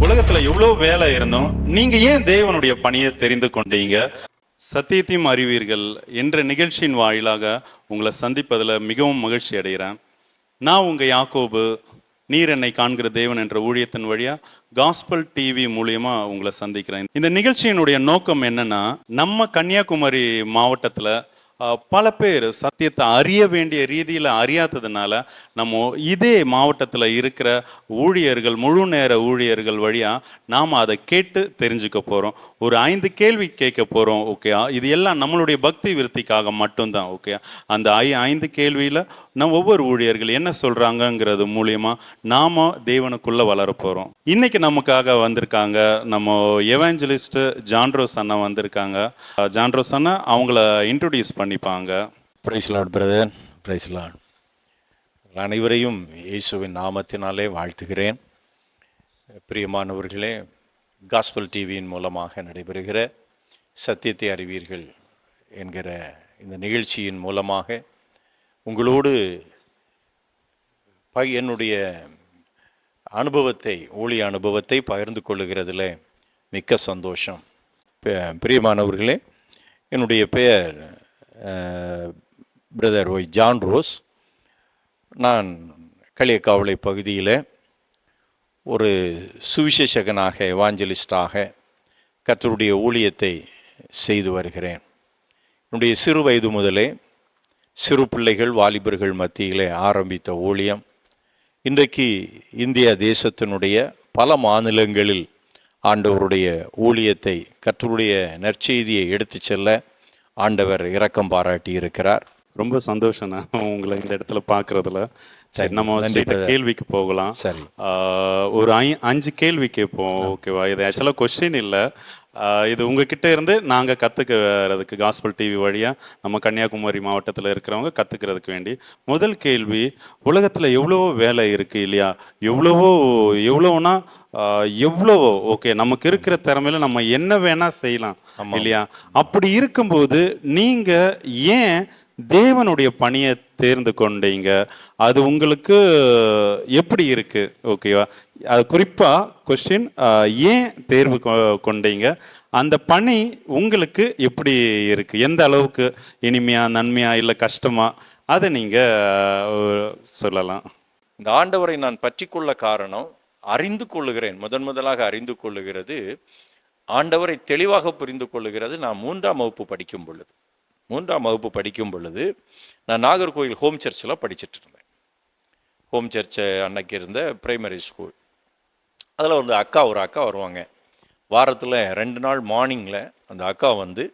உலகத்துல எவ்வளவு வேலை இருந்தோம், நீங்க ஏன் தேவனுடைய பணியை தெரிந்து கொண்டீங்க? சத்தியத்தையும் அறிவீர்கள் என்ற நிகழ்ச்சியின் வாயிலாக உங்களை சந்திப்பதில் மிகவும் மகிழ்ச்சி அடைகிறேன். நான் உங்க யாக்கோபு, நீர் என்னை காண்கிற தேவன் என்ற ஊழியத்தின் வழியா காஸ்பல் டிவி மூலியமா உங்களை சந்திக்கிறேன். இந்த நிகழ்ச்சியினுடைய நோக்கம் என்னன்னா, நம்ம கன்னியாகுமரி மாவட்டத்தில் பல பேர் சத்தியத்தை அறிய வேண்டிய ரீதியில் அறியாததுனால நம்ம இதே மாவட்டத்தில் இருக்கிற ஊழியர்கள், முழு நேர ஊழியர்கள் வழியாக நாம் அதை கேட்டு தெரிஞ்சுக்க போகிறோம். ஒரு 5 கேள்வி கேட்க போகிறோம். ஓகே, இது எல்லாம் நம்மளுடைய பக்தி விருத்திக்காக மட்டும்தான். ஓகே, அந்த 5 கேள்வியில் நம்ம ஒவ்வொரு ஊழியர்கள் என்ன சொல்கிறாங்கங்கிறது மூலியமாக நாம் தேவனுக்குள்ளே வளர போகிறோம். இன்றைக்கி நமக்காக வந்திருக்காங்க நம்ம எவாஞ்சலிஸ்ட் ஜான்ரோஸ் அண்ணா வந்திருக்காங்க. ஜான்ரோஸ் அண்ணா அவங்கள இன்ட்ரோடியூஸ் பண்ணிப்பாங்க. Praise lord brother, praise lord. அனைவரையும் இயேசுவின் நாமத்தினாலே வாழ்த்துகிறேன். பிரியமானவர்களே, காஸ்பல் டிவியின் மூலமாக நடைபெறுகிற சத்தியத்தை அறிவீர்கள் என்கிற இந்த நிகழ்ச்சியின் மூலமாக உங்களோடு என்னுடைய அனுபவத்தை, ஊழிய அனுபவத்தை பகிர்ந்து கொள்ளுகிறதுல மிக்க சந்தோஷம். பிரியமானவர்களே, என்னுடைய பெயர் பிரதர் ஒய் ஜான் ரோஸ். நான் களியக்காவளை பகுதியில் ஒரு சுவிசேஷகனாக, எவாஞ்சலிஸ்டாக கர்த்தருடைய ஊழியத்தை செய்து வருகிறேன். என்னுடைய சிறு வயது முதலே சிறு பிள்ளைகள், வாலிபர்கள் மத்தியிலே ஆரம்பித்த ஊழியம் இன்றைக்கு இந்திய தேசத்தினுடைய பல மாநிலங்களில் ஆண்டவருடைய ஊழியத்தை, கர்த்தருடைய நற்செய்தியை எடுத்து செல்ல ஆண்டவர் இரக்கம் பாராட்டி இருக்கிறார். ரொம்ப சந்தோஷம் உங்களை இந்த இடத்துல பார்க்குறதுல. சரி, நம்ம கேள்விக்கு போகலாம். சரி, ஒரு 5 கேள்வி கேட்போம். ஓகேவா? இது ஆக்சுவலாக கொஸ்டின் இல்லை, இது உங்ககிட்ட இருந்து நாங்கள் கற்றுக்கிறதுக்கு காஸ்பல் டிவி வழியாக நம்ம கன்னியாகுமரி மாவட்டத்தில் இருக்கிறவங்க கற்றுக்கிறதுக்கு வேண்டி. முதல் கேள்வி, உலகத்தில் எவ்வளவோ வேலை இருக்குது இல்லையா? எவ்வளோனா எவ்வளவோ ஓகே, நமக்கு இருக்கிற திறமையில நம்ம என்ன வேணால் செய்யலாம் இல்லையா? அப்படி இருக்கும்போது நீங்கள் ஏன் தேவனுடைய பணியை தேர்ந்து கொண்டீங்க? அது உங்களுக்கு எப்படி இருக்கு? ஓகேவா? அது குறிப்பாக கொஸ்டின், ஏன் தேர்வு கொண்டீங்க? அந்த பணி உங்களுக்கு எப்படி இருக்கு? எந்த அளவுக்கு இனிமையா, நன்மையா, இல்லை கஷ்டமா? அதை நீங்கள் சொல்லலாம். இந்த ஆண்டவரை நான் பற்றி கொள்ள காரணம், அறிந்து கொள்ளுகிறேன். முதலாக அறிந்து கொள்ளுகிறது, ஆண்டவரை தெளிவாக புரிந்து கொள்ளுகிறது நான் 3ஆம் வகுப்பு படிக்கும் பொழுது நான் நாகர்கோவில் ஹோம் சர்ச்சில் படிச்சுட்டு இருந்தேன். ஹோம் சர்ச்சை அன்னைக்கு இருந்த பிரைமரி ஸ்கூல். அதில் ஒரு அக்கா வருவாங்க. வாரத்தில் 2 நாள் மார்னிங்கில் அந்த அக்கா வந்து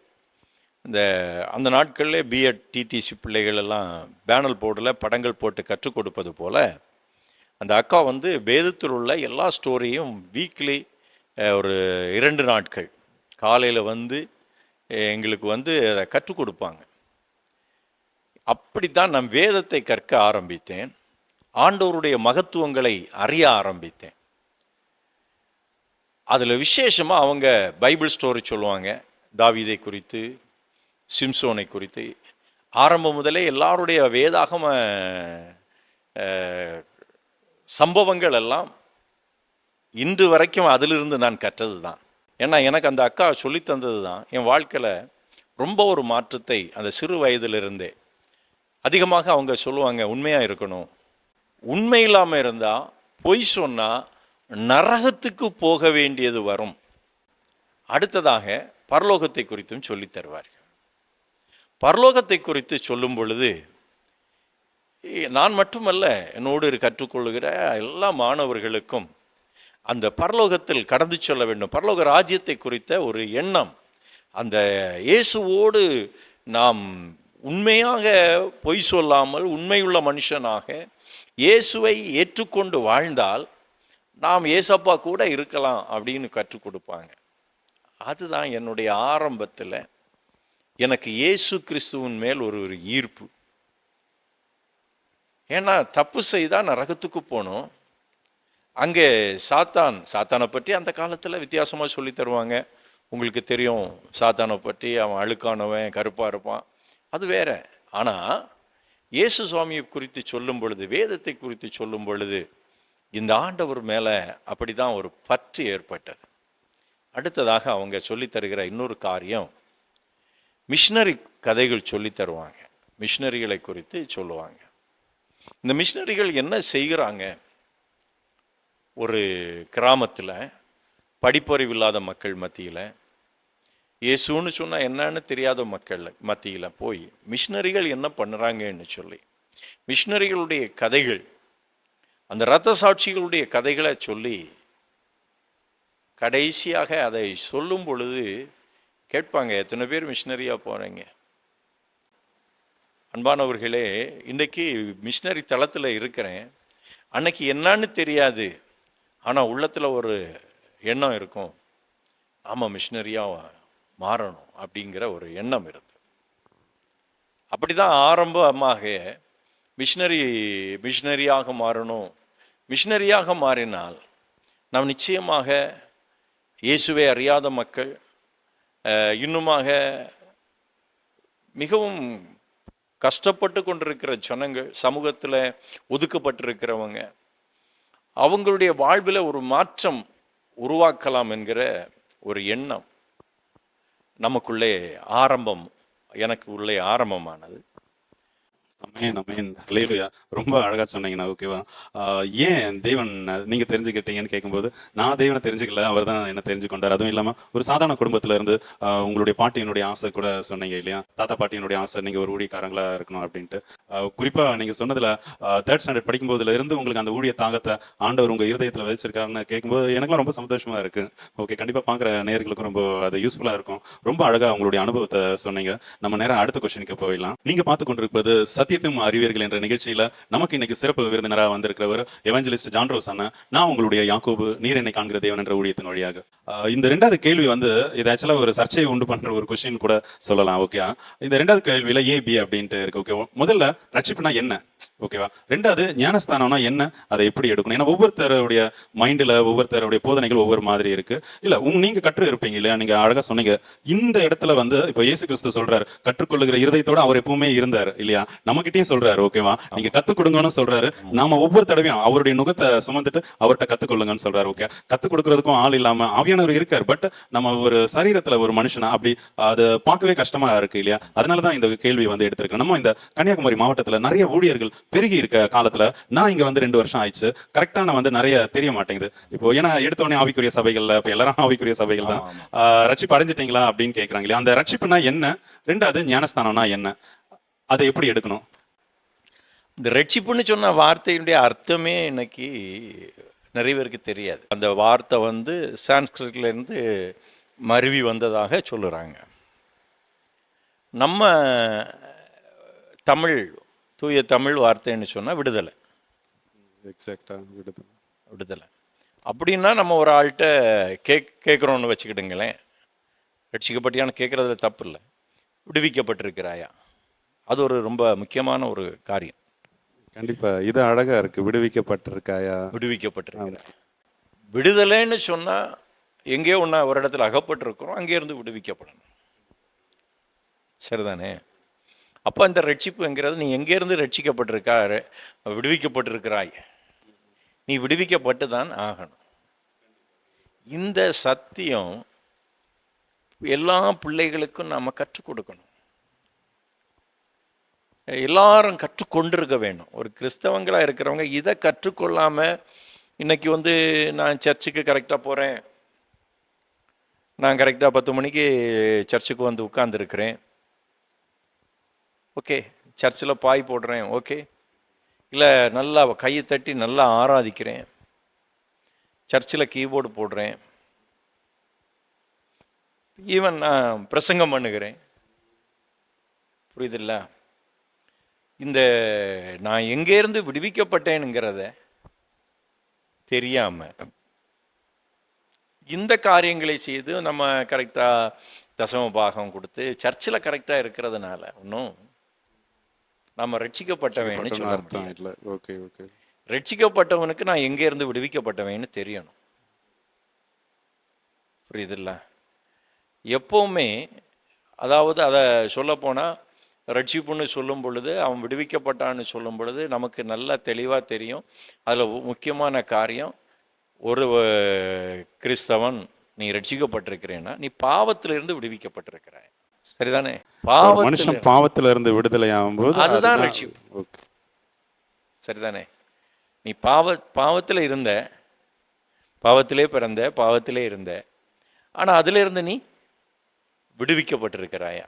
அந்த நாட்களில் பிஎட் டிடிசி பிள்ளைகள் எல்லாம் பேனல் போர்டில் படங்கள் போட்டு கற்றுக் கொடுப்பது போல் அந்த அக்கா வந்து வேதத்தில் உள்ள எல்லா ஸ்டோரியும் வீக்லி ஒரு 2 நாட்கள் காலையில் வந்து எங்களுக்கு வந்து அதை கற்றுக் கொடுப்பாங்க. அப்படித்தான் நான் வேதத்தை கற்க ஆரம்பித்தேன். ஆண்டவருடைய மகத்துவங்களை அறிய ஆரம்பித்தேன். அதில் விசேஷமாக அவங்க பைபிள் ஸ்டோரி சொல்லுவாங்க, தாவீதை குறித்து, சிம்சோனை குறித்து. ஆரம்பம் முதலே எல்லாருடைய வேதாகம சம்பவங்கள் எல்லாம் இன்று வரைக்கும் அதிலிருந்து நான் கற்றது தான். ஏன்னா எனக்கு அந்த அக்கா சொல்லித்தந்தது தான் என் வாழ்க்கையில் ரொம்ப ஒரு மாற்றத்தை அந்த சிறு வயதிலிருந்தே. அதிகமாக அவங்க சொல்லுவாங்க, உண்மையாக இருக்கணும், உண்மை இல்லாமல் இருந்தால், பொய் சொன்னால் நரகத்துக்கு போக வேண்டியது வரும். அடுத்ததாக பரலோகத்தை குறித்தும் சொல்லி தருவார்கள். பரலோகத்தை குறித்து சொல்லும் பொழுது நான் மட்டுமல்ல, என்னோடு கற்றுக்கொள்ளுகிற எல்லா மாணவர்களுக்கும் அந்த பரலோகத்தில் கடந்து சொல்ல வேண்டும், பரலோக ராஜ்யத்தை குறித்த ஒரு எண்ணம். அந்த இயேசுவோடு நாம் உண்மையாக பொய் சொல்லாமல் உண்மையுள்ள மனுஷனாக இயேசுவை ஏற்றுக்கொண்டு வாழ்ந்தால் நாம் ஏசப்பா கூட இருக்கலாம் அப்படின்னு கற்றுக் கொடுப்பாங்க. அதுதான் என்னுடைய ஆரம்பத்தில் எனக்கு இயேசு கிறிஸ்துவின் மேல் ஒரு ஈர்ப்பு. ஏன்னா தப்பு செய்தால் நரகத்துக்கு போகணும். அங்கே சாத்தானை பற்றி அந்த காலத்தில் வித்தியாசமாக சொல்லி தருவாங்க. உங்களுக்கு தெரியும், சாத்தானை பற்றி அவன் அழுக்கானவன், கருப்பாக இருப்பான், அது வேற. ஆனால் இயேசு சுவாமியை குறித்து சொல்லும் பொழுது, வேதத்தை குறித்து சொல்லும் பொழுது, இந்த ஆண்டவர் மேலே அப்படி தான் ஒரு பற்று ஏற்பட்டது. அடுத்ததாக அவங்க சொல்லித் தருகிற இன்னொரு காரியம், மிஷினரி கதைகள் சொல்லித் தருவாங்க. மிஷினரிகளை குறித்து சொல்லுவாங்க. இந்த மிஷினரிகள் என்ன செய்கிறாங்க? ஒரு கிராமத்தில் படிப்பறிவு இல்லாத மக்கள் மத்தியில், இயேசுன்னு சொன்னால் என்னன்னு தெரியாத மக்கள் மத்தியில் போய் மிஷினரிகள் என்ன பண்ணுறாங்கன்னு சொல்லி, மிஷினரிகளுடைய கதைகள், அந்த இரத்த சாட்சிகளுடைய கதைகளை சொல்லி, கடைசியாக அதை சொல்லும் பொழுது கேட்பாங்க, எத்தனை பேர் மிஷினரியாக போகிறீங்க? அன்பானவர்களே, இன்றைக்கி மிஷினரி தளத்தில் இருக்கிறேன். அன்னைக்கு என்னன்னு தெரியாது, ஆனால் உள்ளத்தில் ஒரு எண்ணம் இருக்கும், ஆமாம் மிஷினரியாக மாறணும் அப்படிங்கிற ஒரு எண்ணம் இருந்தது. அப்படி தான் ஆரம்பமாக மிஷினரியாக மாறணும். மிஷினரியாக மாறினால் நாம் நிச்சயமாக இயேசுவை அறியாத மக்கள், இன்னுமாக மிகவும் கஷ்டப்பட்டு கொண்டிருக்கிற ஜனங்கள், சமூகத்தில் ஒதுக்கப்பட்டிருக்கிறவங்க, அவங்களுடைய வாழ்வில் ஒரு மாற்றம் உருவாக்கலாம் என்கிற ஒரு எண்ணம் நமக்குள்ளே எனக்கு உள்ளே ஆரம்பமானது. அமேன், அமேன். ஹல்லேலூயா. ரொம்ப அழகா சொன்னீங்கண்ணா. ஓகேவா? ஏன் தேவன் நீங்க தெரிஞ்சுக்கிட்டீங்கன்னு கேட்கும்போது, நான் தேவனை தெரிஞ்சுக்கல, அவர் தான் என்ன தெரிஞ்சு கொண்டார். அதுவும் இல்லாம ஒரு சாதாரண குடும்பத்துல இருந்து உங்களுடைய பாட்டியினுடைய ஆசை கூட சொன்னீங்க இல்லையா? தாத்தா பாட்டியினுடைய ஆசை நீங்க ஒரு ஊழியக்காரங்களா இருக்கணும் அப்படின்ட்டு. குறிப்பா நீங்க சொன்னதுல 3rd ஸ்டாண்டர்ட் படிக்கும்போதுல இருந்து உங்களுக்கு அந்த ஊழிய தாகத்தை ஆண்டவர் உங்க இருதயத்துல வச்சிருக்காருன்னு கேட்கும்போது எனக்குலாம் ரொம்ப சந்தோஷமா இருக்கு. ஓகே, கண்டிப்பா பாக்குற நேயர்களுக்கும் ரொம்ப அது யூஸ்ஃபுல்லா இருக்கும். ரொம்ப அழகா உங்களுடைய அனுபவத்தை சொன்னீங்க. நம்ம நேரம் அடுத்த கொஸ்டினுக்கு போயிடலாம். நீங்க பார்த்து கொண்டிருப்பது சத்தியத்தும் அறிவீர்கள் என்ற நிகழ்ச்சியில நமக்கு இன்னைக்கு சிறப்பு விருந்தினராக வந்திருக்கிறவர் எவாஞ்சலிஸ்ட் ஜான் ரோஸ் அண்ணா. நான் உங்களுடைய யாக்கோபு நீர் என்னை காண்கிற தேவன் என்ற ஊழியத்தின் வழியாக இந்த 2வது கேள்வி வந்து இது ஆக்சுவலா ஒரு சர்ச்சையை உண்டு பண்ற ஒரு கொஸ்டின் கூட சொல்லலாம். ஓகே, இந்த 2வது கேள்வியில ஏபி அப்படின்ட்டு இருக்கு. ஓகே, முதல்ல ரட்சிப்புனா என்ன? ஓகேவா? 2வது ஞானஸ்தானம்னா என்ன, அதை எப்படி எடுக்கணும்? ஏன்னா ஒவ்வொருத்தருடைய மைண்டில் ஒவ்வொருத்தருடைய போதனைகள் ஒவ்வொரு மாதிரி இருக்கு. இல்ல நீங்க கற்று இருப்பீங்க இல்லையா? நீங்க அழகா சொன்னீங்க. இந்த இடத்துல வந்து இப்போ இயேசு கிறிஸ்து சொல்றாரு, கற்றுக்கொள்ளுகிற இருதயத்தோட அவர் எப்பவுமே இருந்தார் இல்லையா? நம்மகிட்டயும் சொல்றாரு. ஓகேவா? நீங்க கத்துக் கொடுங்கன்னு சொல்றாரு. நாம ஒவ்வொரு தடவையும் அவருடைய நுகத்தை சுமந்துட்டு அவர்கிட்ட கத்துக்கொள்ளுங்கன்னு சொல்றாரு. ஓகே, கத்துக் கொடுக்கறதுக்கும் ஆள் இல்லாம ஆவியானவர் இருக்கார். பட் நம்ம ஒரு சரீரத்துல ஒரு மனுஷனா அப்படி அதை பார்க்கவே கஷ்டமா இருக்கு இல்லையா? அதனாலதான் இந்த கேள்வி வந்து எடுத்திருக்கேன். நம்ம இந்த கன்னியாகுமரி மாவட்டத்துல நிறைய ஊழியர்கள் பெருகி இருக்க காலத்துல நான் இங்க வந்து 2 வருஷம் ஆயிடுச்சு. கரெக்டா நான் வந்து நிறைய தெரிய மாட்டேங்குது. இப்போ ஏன்னா எடுத்தோடனே ஆவிக்குரிய சபைகள்ல இப்ப எல்லாரும் ஆவிக்குரிய சபைகள் தான். ரட்சிப்பு அடைஞ்சிட்டீங்களா அப்படின்னு கேட்கறாங்க இல்லையா? அந்த ரட்சிப்புனா என்ன? 2வது ஞானஸ்தானம்னா என்ன? அதை எப்படி எடுக்கணும்? இந்த ரட்சிப்புன்னு சொன்ன வார்த்தையினுடைய அர்த்தமே இன்னைக்கு நிறைய பேருக்கு தெரியாது. அந்த வார்த்தை வந்து சான்ஸ்கிரிட்லேருந்து மருவி வந்ததாக சொல்லுறாங்க. நம்ம தமிழ் தூய தமிழ் வார்த்தைன்னு சொன்னால் விடுதலை. எக்ஸாக்டா விடுதலை அப்படின்னா நம்ம ஒரு ஆள்கிட்ட கேட்குறோன்னு வச்சுக்கிட்டுங்களேன், ரட்சிக்கப்பட்டியான்னு கேட்குறதுல தப்பு இல்லை. விடுவிக்கப்பட்டிருக்கிறாயா? அது ஒரு ரொம்ப முக்கியமான ஒரு காரியம். கண்டிப்பா இது அழகா இருக்கு. விடுவிக்கப்பட்டிருக்காயா? விடுவிக்கப்பட்டிருக்கிற விடுதலைன்னு சொன்னால் எங்கேயோ ஒரு இடத்துல அகப்பட்டிருக்கிறோம், அங்கேருந்து விடுவிக்கப்படணும். சரிதானே? அப்போ அந்த ரட்சிப்புங்கிறது நீ எங்கேருந்து விடுவிக்கப்பட்டிருக்கிறாய், நீ விடுவிக்கப்பட்டு தான் ஆகணும். இந்த சத்தியம் எல்லா பிள்ளைகளுக்கும் நாம் கற்றுக் கொடுக்கணும். எல்லாரும் கற்றுக்கொண்டிருக்க வேணும். ஒரு கிறிஸ்தவங்களாக இருக்கிறவங்க இதை கற்றுக்கொள்ளாமல் இன்னைக்கு வந்து நான் சர்ச்சுக்கு கரெக்டாக போகிறேன், நான் கரெக்டாக 10 மணிக்கு சர்ச்சுக்கு வந்து உட்கார்ந்துருக்கிறேன், ஓகே, சர்ச்சில் பாய் போடுறேன், ஓகே, இல்லை நல்லா கையை தட்டி நல்லா ஆராதிக்கிறேன், சர்ச்சில் கீபோர்டு போடுறேன், ஈவன் நான் பிரசங்கம் பண்ணுகிறேன், புரியுதில்ல? இந்த நான் எங்கேருந்து விடுவிக்கப்பட்டேனுங்கிறத தெரியாமல் இந்த காரியங்களை செய்து நம்ம கரெக்டாக தசம பாகம் கொடுத்து சர்ச்சில் கரெக்டாக இருக்கிறதுனால ஒன்றும் நம்ம ரட்சிக்கப்பட்டவன்னு சொல்ல முடியாது. ஓகே ஓகே, ரட்சிக்கப்பட்டவனுக்கு நான் எங்கேருந்து விடுவிக்கப்பட்டவன்னு தெரியணும். புரியுதில்ல? எப்போவுமே, அதாவது அதை சொல்லப்போனால் ரட்சிப்புன்னு சொல்லும் பொழுது, அவன் விடுவிக்கப்பட்டான்னு சொல்லும் பொழுது நமக்கு நல்லா தெளிவாக தெரியும். அதில் முக்கியமான காரியம், ஒரு கிறிஸ்தவன் நீ ரட்சிக்கப்பட்டிருக்கிறேன்னா நீ பாவத்திலிருந்து விடுவிக்கப்பட்டிருக்கிறாய். சரிதானே? ஒரு மனுஷன் பாவத்துல இருந்து விடுதலை ஆகும்போது அதுதான் ரட்சிப்பு. ஓகே. சரிதானே? நீ பாவத்தில் இருந்த, பாவத்திலே பிறந்த, பாவத்திலே இருந்த, ஆனால் அதிலிருந்து நீ விடுவிக்கப்பட்டிருக்கிறாயா?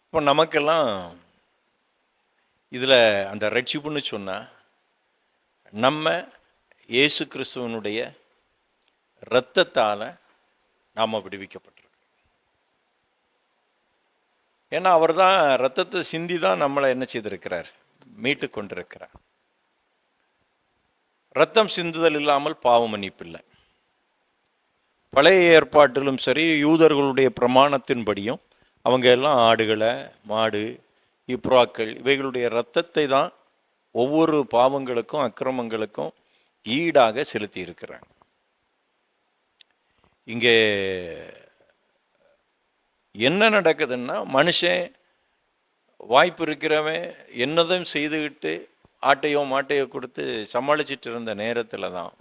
இப்போ நமக்கெல்லாம் இதில் அந்த ரட்சிப்புன்னு சொன்னால், நம்ம இயேசு கிறிஸ்துவனுடைய இரத்தத்தால் நாம் விடுவிக்கப்பட்டிருக்கோம். ஏன்னா அவர் தான் இரத்தத்தை சிந்தி தான் நம்மளை என்ன செய்திருக்கிறார்? மீட்டு கொண்டிருக்கிறார். இரத்தம் சிந்துதல் இல்லாமல் பாவ மன்னிப்பில்லை. பழைய ஏற்பாட்டிலும் சரி, யூதர்களுடைய பிரமாணத்தின்படியும் அவங்க எல்லாம் ஆடுகளை, மாடு, இப்ராக்கள் இவைகளுடைய இரத்தத்தை தான் ஒவ்வொரு பாவங்களுக்கும் அக்கிரமங்களுக்கும் ஈடாக செலுத்தி இருக்கிறாங்க. இங்கே என்ன நடக்குதுன்னா, மனுஷன் வாய்ப்பு இருக்கிறவன் என்னதும் செய்துக்கிட்டு ஆட்டையோ மாட்டையோ கொடுத்து சமாளிச்சிட்டு இருந்த நேரத்தில் தான்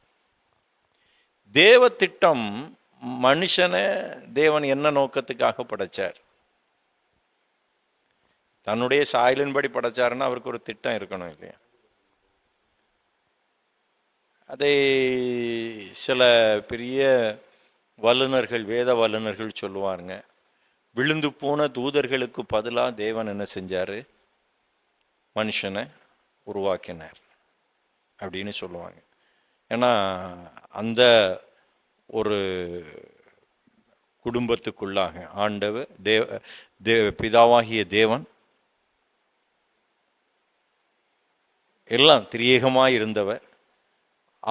தேவ திட்டம், மனுஷனை தேவன் என்ன நோக்கத்துக்காக படைச்சார்? தன்னுடைய சாயலின்படி படைச்சாருன்னா அவருக்கு ஒரு திட்டம் இருக்கணும் இல்லையா? அதை சில பெரிய வல்லுநர்கள், வேத வல்லுநர்கள் சொல்லுவாருங்க, விழுந்து போன தூதர்களுக்கு பதிலாக தேவன் என்ன செஞ்சார்? மனுஷனை உருவாக்கினார் அப்படின்னு சொல்லுவாங்க. ஏன்னா அந்த ஒரு குடும்பத்துக்குள்ளாக ஆண்டவர் பிதாவாகிய தேவன் எல்லாம் திரியேகமாக இருந்தவர்,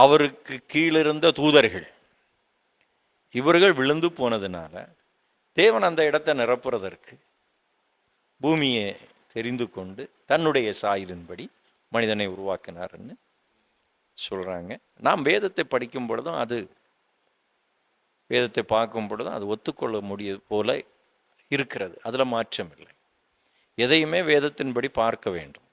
அவருக்கு கீழிருந்த தூதர்கள் இவர்கள் விழுந்து போனதுனால தேவன் அந்த இடத்தை நிரப்புறதற்கு பூமியை தெரிந்து கொண்டு தன்னுடைய சாயலின்படி மனிதனை உருவாக்கினார்ன்னு சொல்கிறாங்க. நாம் வேதத்தை படிக்கும் பொழுதும், அது வேதத்தை பார்க்கும் பொழுதும் அது ஒத்துக்கொள்ள முடிய போல இருக்கிறது. அதில் மாற்றம் இல்லை. எதையுமே வேதத்தின்படி பார்க்க வேண்டும்.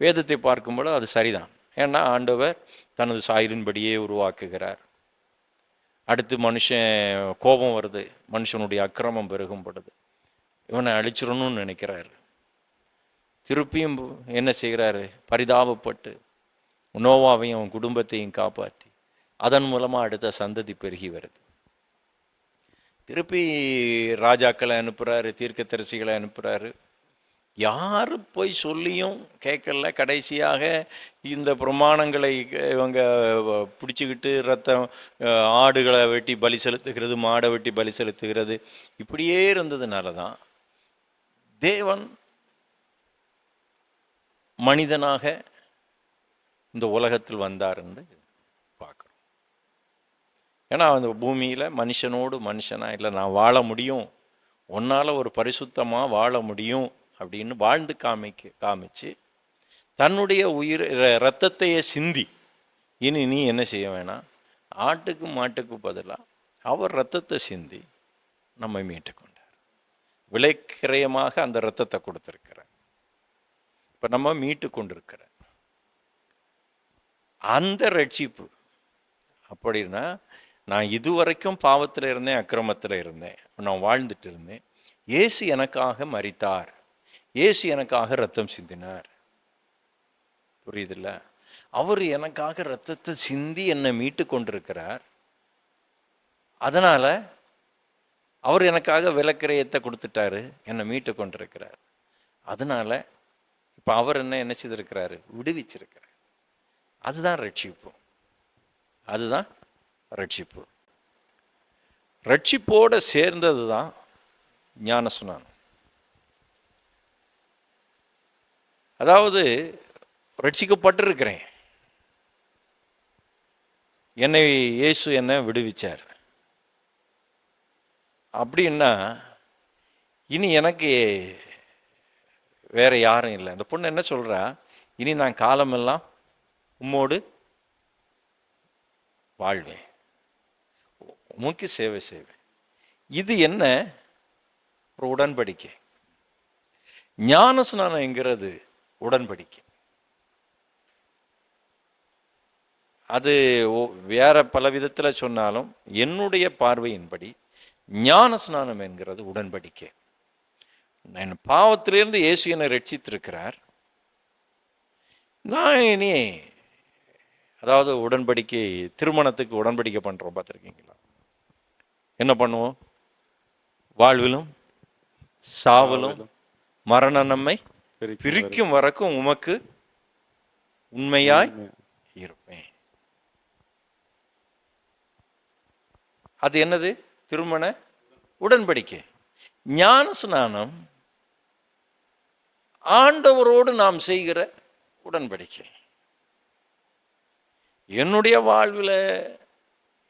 வேதத்தை பார்க்கும்பொழுது அது சரிதான். ஏன்னா ஆண்டவர் தனது சாயலின்படியே உருவாக்குகிறார். அடுத்து மனுஷன் கோபம் வருது, மனுஷனுடைய அக்கிரமம் பெருகும் பொழுது இவனை அழிச்சிடணும்னு நினைக்கிறாரு. திருப்பியும் என்ன செய்கிறாரு? பரிதாபப்பட்டு நோவாவையும் அவன் குடும்பத்தையும் காப்பாற்றி அதன் மூலமாக அடுத்த சந்ததி பெருகி வருது. திருப்பி ராஜாக்களை அனுப்புகிறாரு, தீர்க்கதரிசிகளை அனுப்புகிறாரு. யார் போய் சொல்லியும் கேட்கல. கடைசியாக இந்த பிரமாணங்களை இவங்க பிடிச்சிக்கிட்டு ரத்தம், ஆடுகளை வெட்டி பலி செலுத்துகிறது, மாடை வெட்டி பலி செலுத்துகிறது, இப்படியே இருந்ததுனால தான் தேவன் மனிதனாக இந்த உலகத்தில் வந்தாருன்னு பார்க்குறோம். ஏன்னா அந்த பூமியில் மனுஷனோடு மனுஷனாக இல்லை, நான் வாழ முடியும், உன்னால் ஒரு பரிசுத்தமாக வாழ முடியும் அப்படின்னு வாழ்ந்து காமிச்சு தன்னுடைய உயிர் இரத்தத்தையே சிந்தி, இனி நீ என்ன செய்ய வேணாம், ஆட்டுக்கு மாட்டுக்கு பதிலாக அவர் இரத்தத்தை சிந்தி நம்மை மீட்டு கொண்டார். விலைக்கிரயமாக அந்த இரத்தத்தை கொடுத்துருக்கிறார். இப்போ நம்ம மீட்டு கொண்டிருக்கிற அந்த ரட்சிப்பு அப்படின்னா, நான் இதுவரைக்கும் பாவத்தில் இருந்தேன், அக்கிரமத்தில் இருந்தேன், நான் வாழ்ந்துட்டு இருந்தேன், இயேசு எனக்காக மரித்தார், இயேசு எனக்காக ரத்தம் சிந்தினார். புரியுதில்ல? அவர் எனக்காக ரத்தத்தை சிந்தி என்னை மீட்டு கொண்டிருக்கிறார். அதனால அவர் எனக்காக விலைக்கிரயத்தை கொடுத்துட்டாரு, என்னை மீட்டு கொண்டிருக்கிறார். அதனால இப்போ அவர் என்ன செய்திருக்கிறாரு? விடுவிச்சிருக்கிறார். அதுதான் ரட்சிப்பு. அதுதான் ரட்சிப்பு. ரட்சிப்போடு சேர்ந்தது தான் ஞானஸ்நானம். அதாவது ரட்சிக்கப்பட்டிருக்கிறேன், என்னை இயேசு என்னை விடுவிச்சார் அப்படின்னா இனி எனக்கு வேற யாரும் இல்லை. அந்த பொண்ணு என்ன சொல்றா? இனி நான் காலமெல்லாம் உம்மோடு வாழ்வேன், உமக்கு சேவை செய்வேன். இது என்ன? ஒரு உடன்படிக்கை. ஞானஸ்நானம் என்கிறது உடன்படிக்கை. அது வேற பல விதத்தில் சொன்னாலும் என்னுடைய பார்வையின்படி ஞானஸ்நானம் என்கிறது உடன்படிக்கை. என் பாவத்திலிருந்து இயேசு என்னை ரட்சித்திருக்கிறார். நான் இனி, அதாவது உடன்படிக்கை, திருமணத்துக்கு உடன்படிக்கை பண்ணுறோம் பார்த்துருக்கீங்களா? என்ன பண்ணுவோம்? வாழ்விலும் சாவலும் மரணம் நம்மை பிரிக்கும் வரைக்கும் உமக்கு உண்மையாய் இருப்பேன். அது என்னது? திருமண உடன்படிக்கை. ஞானஸ்நானம் ஆண்டவரோடு நாம் செய்கிற உடன்படிக்கை. என்னுடைய வாழ்வில்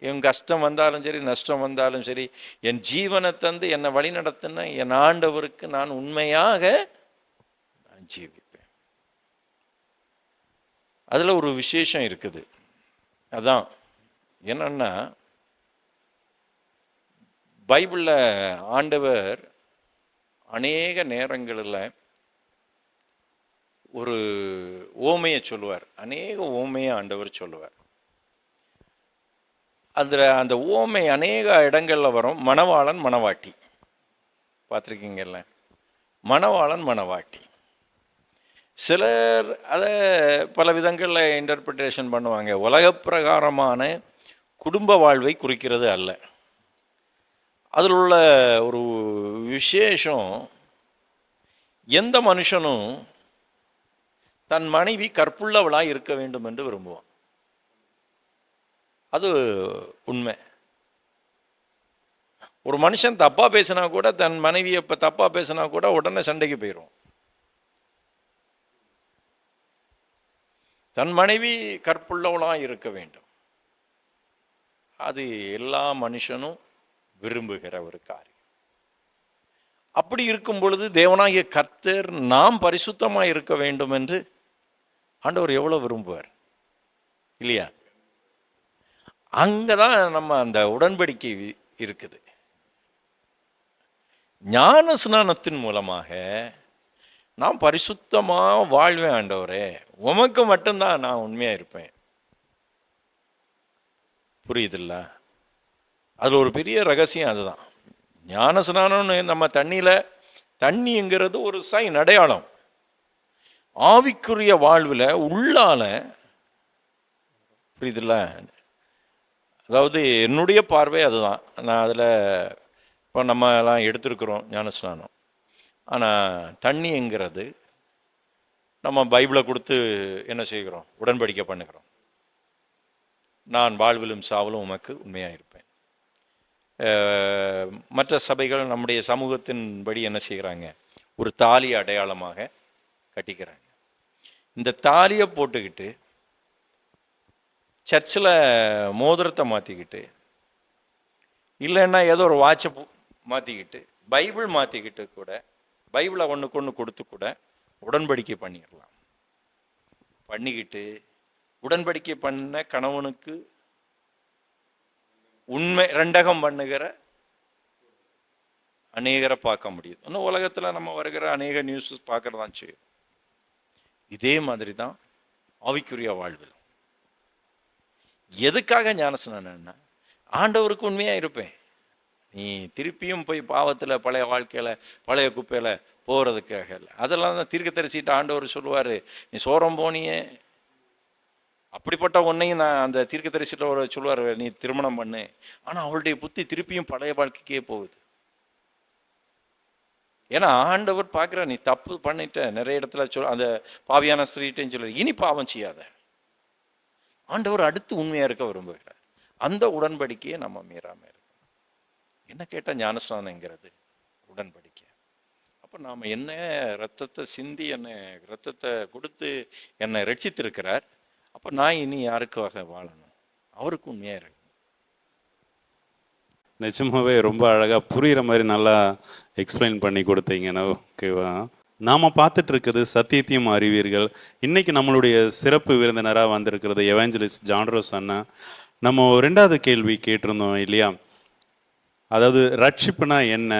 என் கஷ்டம் வந்தாலும் சரி, நஷ்டம் வந்தாலும் சரி, என் ஜீவனை தந்து என்னை வழி நடத்தின என் ஆண்டவருக்கு நான் உண்மையாக நான் ஜீவிப்பேன். அதில் ஒரு விசேஷம் இருக்குது. அதான் என்னன்னா, பைபிளில் ஆண்டவர் அநேக நேரங்களில் ஒரு ஓமையை சொல்லுவார். அநேக ஓமையை ஆண்டவர் சொல்லுவார். அதில் அந்த ஓமை அநேக இடங்களில் வரும். மணவாளன் மணவாட்டி பார்த்துருக்கீங்கல்ல? மணவாளன் மணவாட்டி. சிலர் அதை பல விதங்களில் இன்டர்பிரிட்டேஷன் பண்ணுவாங்க. உலக பிரகாரமான குடும்ப வாழ்வை குறிக்கிறது அல்ல. அதில் உள்ள ஒரு விசேஷம், எந்த மனுஷனும் தன் மனைவி கற்புள்ளவளாக இருக்க வேண்டும் என்று விரும்புவான். அது உண்மை. ஒரு மனுஷன் தப்பா பேசினா கூட, தன் மனைவியை இப்போ தப்பா பேசினா கூட உடனே சண்டைக்கு போயிடும். தன் மனைவி கற்புள்ளவளாக இருக்க வேண்டும். அது எல்லா மனுஷனும் விரும்புகிற ஒரு காரியம். அப்படி இருக்கும் பொழுது தேவனாகிய கர்த்தர் நாம் பரிசுத்தமாக இருக்க வேண்டும் என்று ஆண்டவர் எவ்வளோ விரும்புவார் இல்லையா? அங்கதான் நம்ம அந்த உடன்படிக்கை இருக்குது. ஞான ஸ்நானத்தின் மூலமாக நான் பரிசுத்தமாக வாழ்வேன். ஆண்டவரே, உமக்கு மட்டும்தான் நான் உண்மையாக இருப்பேன். புரியுதில்ல? அதில் ஒரு பெரிய ரகசியம் அதுதான். ஞான ஸ்நானம்னு நம்ம தண்ணிங்கிறது ஒரு சைன், அடையாளம். ஆவிக்குரிய வாழ்வில் உள்ளால, புரியுதில்ல? அதாவது என்னுடைய பார்வை அதுதான். நான் அதில் இப்போ நம்ம எல்லாம் எடுத்துருக்குறோம் ஞானஸ்நானம். ஆனால் தண்ணிங்கிறது நம்ம பைபிளை கொடுத்து என்ன செய்கிறோம்? உடன்படிக்கை பண்ணுகிறோம். நான் வாழ்விலும் சாவலும் உமக்கு உண்மையாக இருப்பேன். மற்ற சபைகள் நம்முடைய சமூகத்தின்படி என்ன செய்கிறாங்க? ஒரு தாலி அடையாளமாக கட்டிக்கிறாங்க. இந்த தாலியை போட்டுக்கிட்டு சர்ச்சில் மோதிரத்தை மாற்றிக்கிட்டு, இல்லைன்னா ஏதோ ஒரு வாட்சை மாற்றிக்கிட்டு, பைபிள் மாற்றிக்கிட்டு கூட, பைபிளை ஒன்றுக்கு ஒன்று கொடுத்து கூட உடன்படிக்கை பண்ணிடலாம். பண்ணிக்கிட்டு உடன்படிக்கை பண்ண கணவனுக்கு உண்மை ரெண்டகம் பண்ணுகிற அநேகரை பார்க்க முடியுது. இன்னும் உலகத்தில் நம்ம வருகிற அநேக நியூஸ் பார்க்கறதான் செய்யும். இதே மாதிரி தான் ஆவிக்குரிய வாழ்வில். எதுக்காக ஞானஸ்நானம்னா, ஆண்டவருக்கு உண்மையாக இருப்பேன். நீ திருப்பியும் போய் பாவத்தில், பழைய வாழ்க்கையில், பழைய குப்பையில் போகிறதுக்காக இல்லை. அதெல்லாம் தான் தீர்க்கதரிசிட்ட ஆண்டவர் சொல்லுவார், நீ சோரம் போனியே, அப்படிப்பட்ட ஒன்றையும் நான் அந்த தீர்க்கதரிசிட்ட ஒரு சொல்லுவார், நீ திருமணம் பண்ணு. ஆனால் அவளுடைய புத்தி திருப்பியும் பழைய வாழ்க்கைக்கே போகுது. ஏன்னா ஆண்டவர் பார்க்குற, நீ தப்பு பண்ணிட்ட. நிறைய இடத்துல அந்த பாவியான ஸ்திரீட்டையும் சொல்லுவார், இனி பாவம் செய்யாத. ஆண்டவர் அடுத்து உண்மையாக இருக்க விரும்புகிறார். அந்த உடன்படிக்கையை நம்ம மீறாமல் இருக்கணும். என்ன கேட்டால் ஞானஸ்நானங்கிறது உடன்படிக்கை. அப்போ நாம் என்ன ரத்தத்தை சிந்தி, என்னை ரத்தத்தை கொடுத்து என்னை ரட்சித்திருக்கிறார். அப்போ நான் இனி யாருக்காக வாழணும்? அவருக்கு உண்மையாக இருக்கணும். நிஜமாவே ரொம்ப அழகாக புரிகிற மாதிரி நல்லா எக்ஸ்பிளைன் பண்ணி கொடுத்தீங்கன்னா ஓகேவா? நாம் பார்த்துட்டு இருக்குது சத்தியத்தையும் அறிவீர்கள். இன்றைக்கி நம்மளுடைய சிறப்பு விருந்தினராக வந்திருக்கிறது எவாஞ்சலிஸ்ட் ஜான்ரோஸ் அண்ணா. நம்ம 2வது கேள்வி கேட்டிருந்தோம் இல்லையா? அதாவது ரட்சிப்புனா என்ன,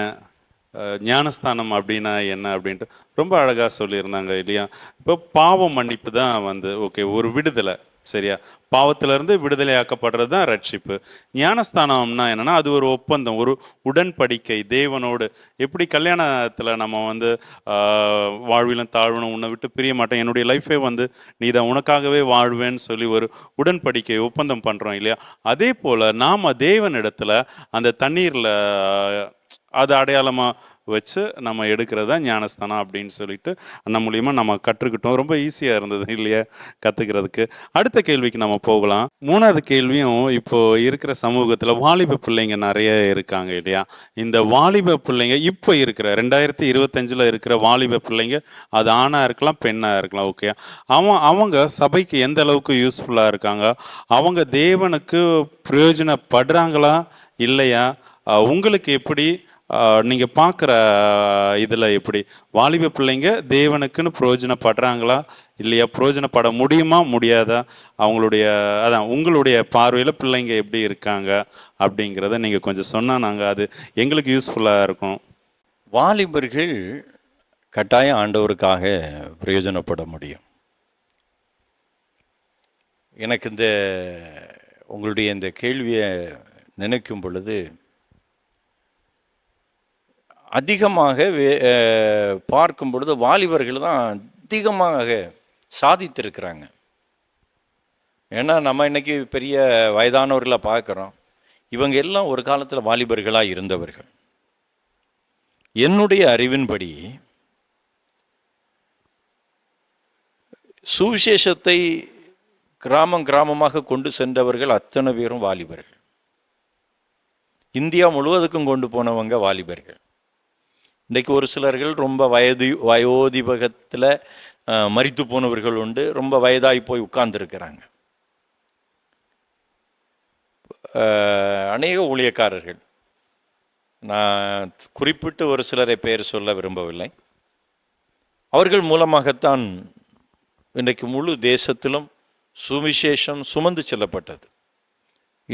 ஞானஸ்தானம் அப்படின்னா என்ன அப்படின்ட்டு ரொம்ப அழகாக சொல்லியிருந்தாங்க இல்லையா? இப்போ பாவ மன்னிப்பு தான் வந்து ஓகே ஒரு விடுதலை, சரியா? பாவத்திலிருந்து விடுதலையாக்கப்படுறது தான் ரட்சிப்பு. ஞானஸ்தானம்னா என்னன்னா அது ஒரு ஒப்பந்தம், ஒரு உடன்படிக்கை தேவனோடு. எப்படி கல்யாணத்தில் நம்ம வந்து வாழ்விலும் தாழ்வனும் உன்னை விட்டு பிரிய மாட்டேன், என்னுடைய லைஃபே வந்து நீ தான் உனக்காகவே வாழ்வேன்னு சொல்லி ஒரு உடன்படிக்கை ஒப்பந்தம் பண்ணுறோம் இல்லையா? அதே போல் நாம் தேவனிடத்தில் அந்த தண்ணீரில் அது அடையாளமாக வச்சு நம்ம எடுக்கிறது தான் ஞானஸ்தானம் அப்படின்னு சொல்லிட்டு அண்ணன் மூலியமாக நம்ம கற்றுக்கிட்டோம். ரொம்ப ஈஸியாக இருந்தது இல்லையா கற்றுக்கிறதுக்கு. அடுத்த கேள்விக்கு நம்ம போகலாம். மூணாவது கேள்வியும் இப்போ இருக்கிற சமூகத்தில் வாலிப பிள்ளைங்க நிறைய இருக்காங்க இல்லையா? இந்த வாலிப பிள்ளைங்க இப்போ இருக்கிற 2025 இருக்கிற வாலிப பிள்ளைங்க, அது ஆணாக இருக்கலாம் பெண்ணாக இருக்கலாம், ஓகே? அவங்க சபைக்கு எந்த அளவுக்கு யூஸ்ஃபுல்லாக இருக்காங்க, அவங்க தேவனுக்கு பிரயோஜனப்படுறாங்களா இல்லையா? உங்களுக்கு எப்படி நீங்கள் பார்க்குற இதில் எப்படி வாலிப பிள்ளைங்க தேவனுக்குன்னு பிரயோஜனப்படுறாங்களா இல்லையா? பிரயோஜனப்பட முடியுமா முடியாதா? அவங்களுடைய அதான் உங்களுடைய பார்வையில் பிள்ளைங்க எப்படி இருக்காங்க அப்படிங்கிறத நீங்கள் கொஞ்சம் சொன்னால் நாங்கள் அது எங்களுக்கு யூஸ்ஃபுல்லாக இருக்கும். வாலிபர்கள் கட்டாயம் ஆண்டவருக்காக பிரயோஜனப்பட முடியும். எனக்கு இந்த உங்களுடைய இந்த கேள்வியை நினைக்கும் பொழுது அதிகமாக பார்க்கும் பொழுது வாலிபர்கள் தான் அதிகமாக சாதித்திருக்கிறாங்க. ஏன்னா நம்ம இன்னைக்கு பெரிய வயதானவர்களை பார்க்குறோம், இவங்க எல்லாம் ஒரு காலத்தில் வாலிபர்களாக இருந்தவர்கள். என்னுடைய அறிவின்படி சுவிசேஷத்தை கிராமமாக கொண்டு சென்றவர்கள் அத்தனை பேரும் வாலிபர்கள். இந்தியா முழுவதுக்கும் கொண்டு போனவங்க வாலிபர்கள். இன்றைக்கு ஒரு சிலர்கள் ரொம்ப வயோதிபகத்தில் மரித்து போனவர்கள் உண்டு, ரொம்ப வயதாகி போய் உட்கார்ந்துருக்கிறாங்க. அநேக ஊழியக்காரர்கள், நான் குறிப்பிட்டு ஒரு சிலரை பெயர் சொல்ல விரும்பவில்லை, அவர்கள் மூலமாகத்தான் இன்றைக்கு முழு தேசத்திலும் சுவிசேஷம் சுமந்து செல்லப்பட்டது.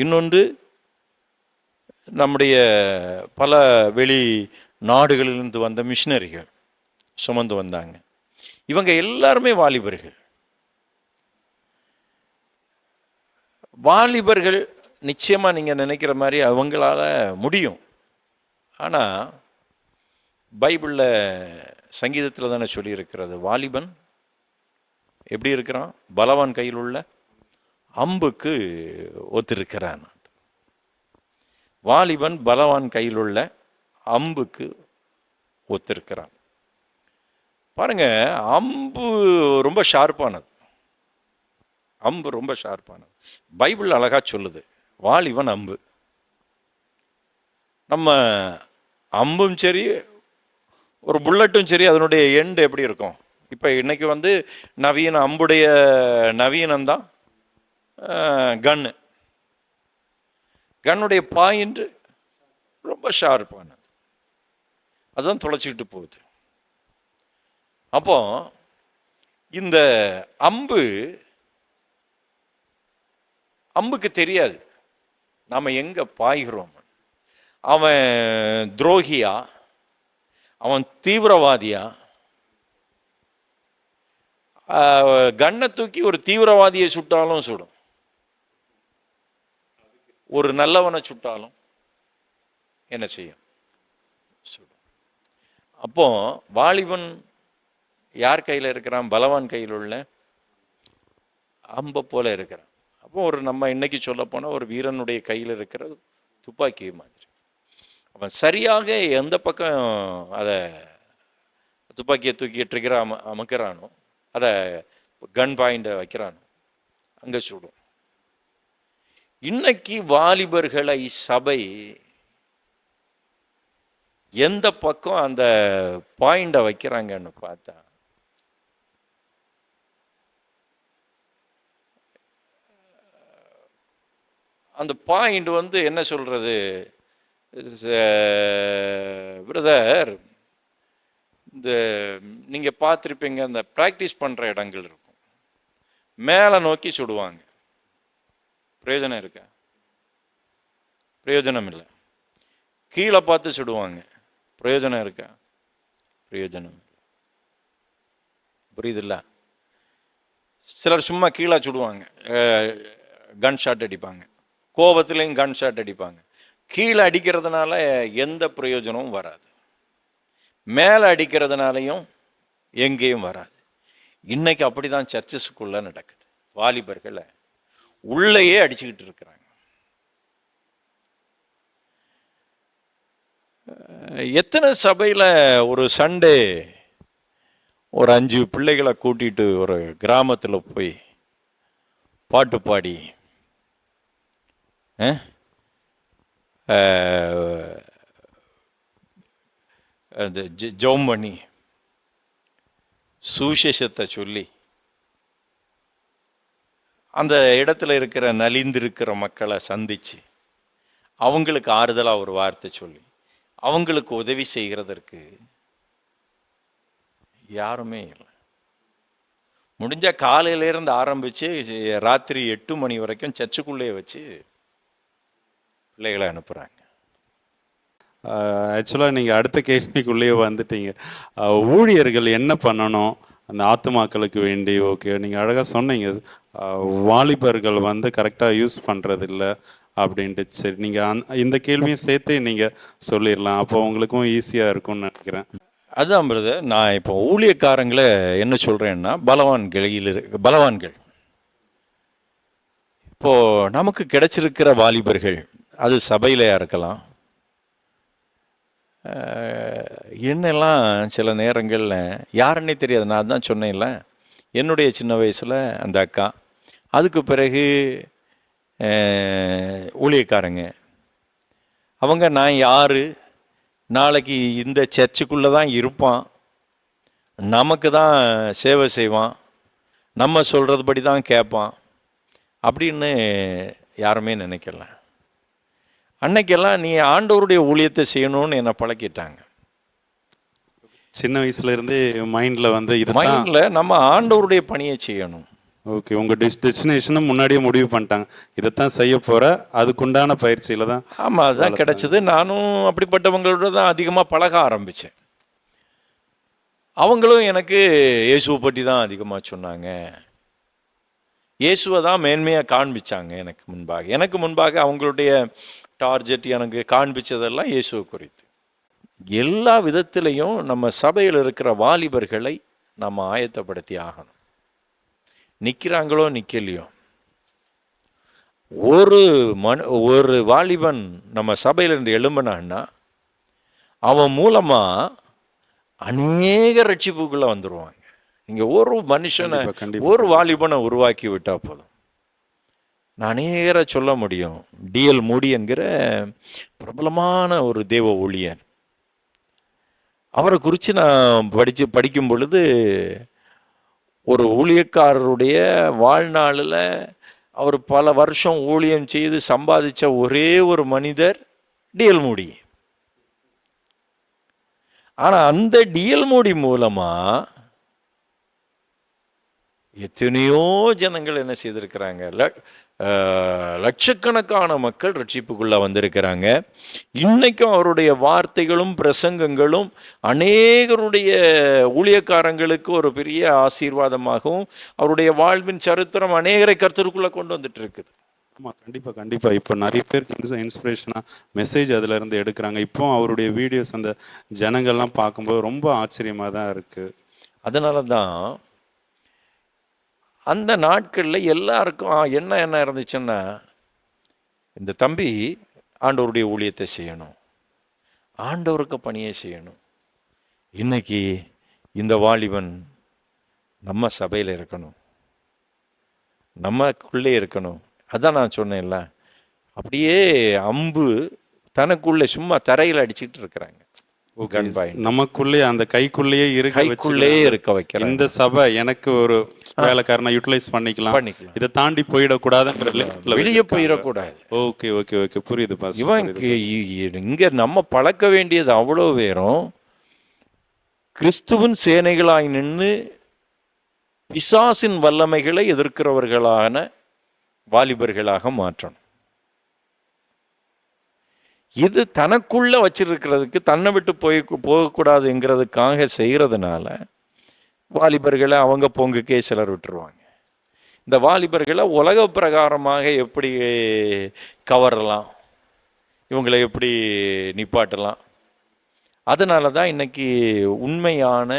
இன்னொன்று, நம்முடைய பல வெளி நாடுகளிலிருந்து வந்த மிஷினரிகள் சுமந்து வந்தாங்க. இவங்க எல்லாருமே வாலிபர்கள். வாலிபர்கள் நிச்சயமாக நீங்கள் நினைக்கிற மாதிரி அவங்களால முடியும். ஆனால் பைபிளில் சங்கீதத்தில் தானே சொல்லியிருக்கிறது, வாலிபன் எப்படி இருக்கிறான்? பலவான் கையில் உள்ள அம்புக்கு ஒத்திருக்கிறான். வாலிபன் பலவான் கையில் உள்ள அம்புக்கு ஒத்திருக்கிறான். பாருங்க, அம்பு ரொம்ப ஷார்ப்பானது. அம்பு ரொம்ப ஷார்ப்பானது. பைபிள் அழகா சொல்லுது, வாலிபன் அம்பு. நம்ம அம்பும் சரி ஒரு புல்லட்டும் சரி, அதனுடைய எண்டு எப்படி இருக்கும்? இப்போ இன்னைக்கு வந்து நவீன அம்புடைய நவீனம்தான் கன்னு. கன்னுடைய பாயிண்ட் ரொம்ப ஷார்ப்பானது, அதுதான் தொலைச்சிக்கிட்டு போகுது. அப்போ இந்த அம்புக்கு தெரியாது நாம எங்க பாய்கிறோம். அவன் துரோகியா, அவன் தீவிரவாதியா? கண்ணை தூக்கி ஒரு தீவிரவாதியை சுட்டாலும் சுடும், ஒரு நல்லவனை சுட்டாலும் என்ன செய்யும்? சுடும். அப்போ வாலிபன் யார் கையில் இருக்கிறான்? பலவான் கையில் உள்ள அம்பை போல இருக்கிறான். அப்போ ஒரு நம்ம இன்னைக்கு சொல்ல போனால் ஒரு வீரனுடைய கையில் இருக்கிற துப்பாக்கி மாதிரி. அவன் சரியாக எந்த பக்கம் அதை துப்பாக்கியை தூக்கி ட்ரிகரை அமுக்கிறானோ, அதை கன் பாயிண்டை வைக்கிறானோ, அங்கே சுடும். இன்னைக்கு வாலிபர்களை சபை எந்த பக்கம் அந்த பாயிண்டை வைக்கிறாங்கன்னு பார்த்தா, அந்த பாயிண்ட் வந்து என்ன சொல்றது பிரதர், இந்த நீங்க பார்த்துருப்பீங்க, அந்த ப்ராக்டிஸ் பண்ற இடங்கள் இருக்கும், மேலே நோக்கி சுடுவாங்க. பிரயோஜனம் இருக்கா? பிரயோஜனம் இல்லை. கீழே பார்த்து சுடுவாங்க, பிரயோஜனம் இருக்கா? பிரயோஜனம் புரியுதில்ல? சிலர் சும்மா கீழே சுடுவாங்க, கன் ஷாட் அடிப்பாங்க, கோபத்துலேயும் கன் ஷாட் அடிப்பாங்க. கீழே அடிக்கிறதுனால எந்த பிரயோஜனமும் வராது, மேலே அடிக்கிறதுனாலையும் எங்கேயும் வராது. இன்னைக்கு அப்படி தான் சர்ச்சஸ்க்குள்ளே நடக்குது. வாலிபர்களை உள்ளேயே அடிச்சுக்கிட்டு இருக்கிறாங்க. எத்தனை சபையில் ஒரு சண்டே ஒரு 5 பிள்ளைகளை கூட்டிட்டு ஒரு கிராமத்தில் போய் பாட்டு பாடி அந்த ஜெபம் பண்ணி சுவிசேஷத்தை சொல்லி அந்த இடத்துல இருக்கிற நலிந்திருக்கிற மக்களை சந்தித்து அவங்களுக்கு ஆறுதலாக ஒரு வார்த்தை சொல்லி அவங்களுக்கு உதவி செய்கிறதற்கு யாருமே இல்லை. முடிஞ்ச காலையிலேருந்து ஆரம்பித்து ராத்திரி 8 மணி வரைக்கும் சர்ச்சுக்குள்ளே வச்சு பிள்ளைகளை அனுப்புகிறாங்க. ஆக்சுவலாக நீங்கள் அடுத்த கேள்விக்குள்ளேயே வந்துட்டீங்க. ஊழியர்கள் என்ன பண்ணணும் அந்த ஆத்துமாக்களுக்கு வேண்டி? ஓகே, நீங்கள் அழகாக சொன்னீங்க, வாலிபர்கள் வந்து கரெக்டாக யூஸ் பண்ணுறதில்ல அப்படின்ட்டு. சரி, நீங்கள் இந்த கேள்வியும் சேர்த்து நீங்கள் சொல்லிடலாம், அப்போ உங்களுக்கும் ஈஸியாக இருக்கும்னு நினைக்கிறேன். அதுதான் பிரதர், நான் இப்போ ஊழியக்காரங்களை என்ன சொல்கிறேன்னா, பலவான்கள் இப்போது நமக்கு கிடைச்சிருக்கிற வாலிபர்கள், அது சபையிலையாக இருக்கலாம், என்னெல்லாம் சில நேரங்களில் யாருன்னே தெரியாது. நான் தான் சொன்னேன்ல, என்னுடைய சின்ன வயசில் அந்த அக்கா, அதுக்கு பிறகு ஊழியக்காரங்க, அவங்க நான் யார், நாளைக்கு இந்த சர்ச்சுக்குள்ளே தான் இருப்பான், நமக்கு தான் சேவை செய்வான், நம்ம சொல்கிறதுபடி தான் கேட்பான் அப்படின்னு யாருமே நினைக்கல. அன்னைக்கெல்லாம் நீ ஆண்டவருடைய ஊழியத்தை செய்யணும்னு என்னை பழக்கிட்டாங்க. சின்ன வயசுலேருந்தே மைண்டில் வந்து இது மைண்டில் நம்ம ஆண்டவருடைய பணியை செய்யணும். ஓகே, உங்கள் டெஸ்டினேஷனும் முன்னாடியே முடிவு பண்ணிட்டாங்க, இதைத்தான் செய்ய போகிற, அதுக்குண்டான பயிற்சியில் தான். ஆமாம், அதுதான் கிடச்சிது. நானும் அப்படிப்பட்டவங்களோட தான் அதிகமாக பழக ஆரம்பித்தேன். அவங்களும் எனக்கு இயேசுவை பற்றி தான் அதிகமாக சொன்னாங்க, இயேசுவை தான் மேன்மையாக காண்பிச்சாங்க. எனக்கு முன்பாக அவங்களுடைய டார்கெட் எனக்கு காண்பிச்சதெல்லாம் இயேசுவை குறித்து. எல்லா விதத்திலையும் நம்ம சபையில் இருக்கிற வாலிபர்களை நம்ம ஆயத்தப்படுத்தி ஆகணும். நிற்கிறாங்களோ நிற்கலையோ, ஒரு வாலிபன் நம்ம சபையிலிருந்து எழும்பினான்னா அவன் மூலமாக அநேக ரட்சிப்புக்குள்ளே வந்துடுவாங்க. நீங்கள் ஒரு மனுஷனை, ஒரு வாலிபனை உருவாக்கி விட்டால் போதும். நான் அநேகரை சொல்ல முடியும். டிஎல் மூடி என்கிற பிரபலமான ஒரு தேவ ஊழியர், அவரை குறித்து நான் படிக்கும் பொழுது, ஒரு ஊழியக்காரருடைய வாழ்நாளில் அவர் பல வருஷம் ஊழியம் செய்து சம்பாதிச்ச ஒரே ஒரு மனிதர் டிஎல் மூடி. ஆனால் அந்த டிஎல் மூடி மூலமாக எத்தனையோ ஜனங்கள் என்ன செய்திருக்கிறாங்க, லட்சக்கணக்கான மக்கள் ரட்சிப்புக்குள்ளே வந்திருக்கிறாங்க. இன்னைக்கும் அவருடைய வார்த்தைகளும் பிரசங்கங்களும் அநேகருடைய ஊழியக்காரங்களுக்கு ஒரு பெரிய ஆசீர்வாதமாகவும் அவருடைய வாழ்வின் சரித்திரம் அநேகரை கர்த்தருக்குள்ளே கொண்டு வந்துட்டு இருக்குது. ஆமாம், கண்டிப்பாக இப்போ நிறைய பேருக்கு இன்ஸ்பிரேஷனாக மெசேஜ் அதிலேருந்து எடுக்கிறாங்க. இப்போ அவருடைய வீடியோஸ் அந்த ஜனங்கள்லாம் பார்க்கும்போது ரொம்ப ஆச்சரியமாக தான் இருக்குது. அதனால தான் அந்த நாட்களில் எல்லாருக்கும் என்ன இருந்துச்சுன்னா, இந்த தம்பி ஆண்டவருடைய ஊழியத்தை செய்யணும், ஆண்டவருக்கு பணியை செய்யணும். இன்னைக்கு இந்த வாலிபன் நம்ம சபையில் இருக்கணும், நமக்குள்ளே இருக்கணும். அதான் நான் சொன்னேன்ல, அப்படியே அம்பு தனக்குள்ளே சும்மா தரையில் அடிச்சுட்டு இருக்கிறாங்க. நமக்குள்ளே அந்த கைக்குள்ளேயே இருக்க வைக்கிறேன். இந்த சபை எனக்கு ஒரு வேலைக்காரனை யூட்டிலைஸ் பண்ணிக்கலாம், இதை தாண்டி போயிடக்கூடாது, வெளியே போயிடக்கூடாது. ஓகே ஓகே ஓகே, புரியுது பாஸ். இங்க நம்ம பழக்க வேண்டியது அவ்வளோ வேறும். கிறிஸ்துவின் சேனைகளாய் நின்று பிசாசின் வல்லமைகளை எதிர்க்கிறவர்களான வாலிபர்களாக மாற்றணும். இது தனக்குள்ள வச்சிருக்கிறதுக்கு, தன்னை விட்டு போகக்கூடாதுங்கிறதுக்காக செய்கிறதுனால வாலிபர்களை அவங்க பொங்குக்கே சிலர் விட்டுருவாங்க. இந்த வாலிபர்களை உலக பிரகாரமாக எப்படி கவரலாம், இவங்களை எப்படி நிப்பாட்டலாம். அதனால தான் இன்னைக்கு உண்மையான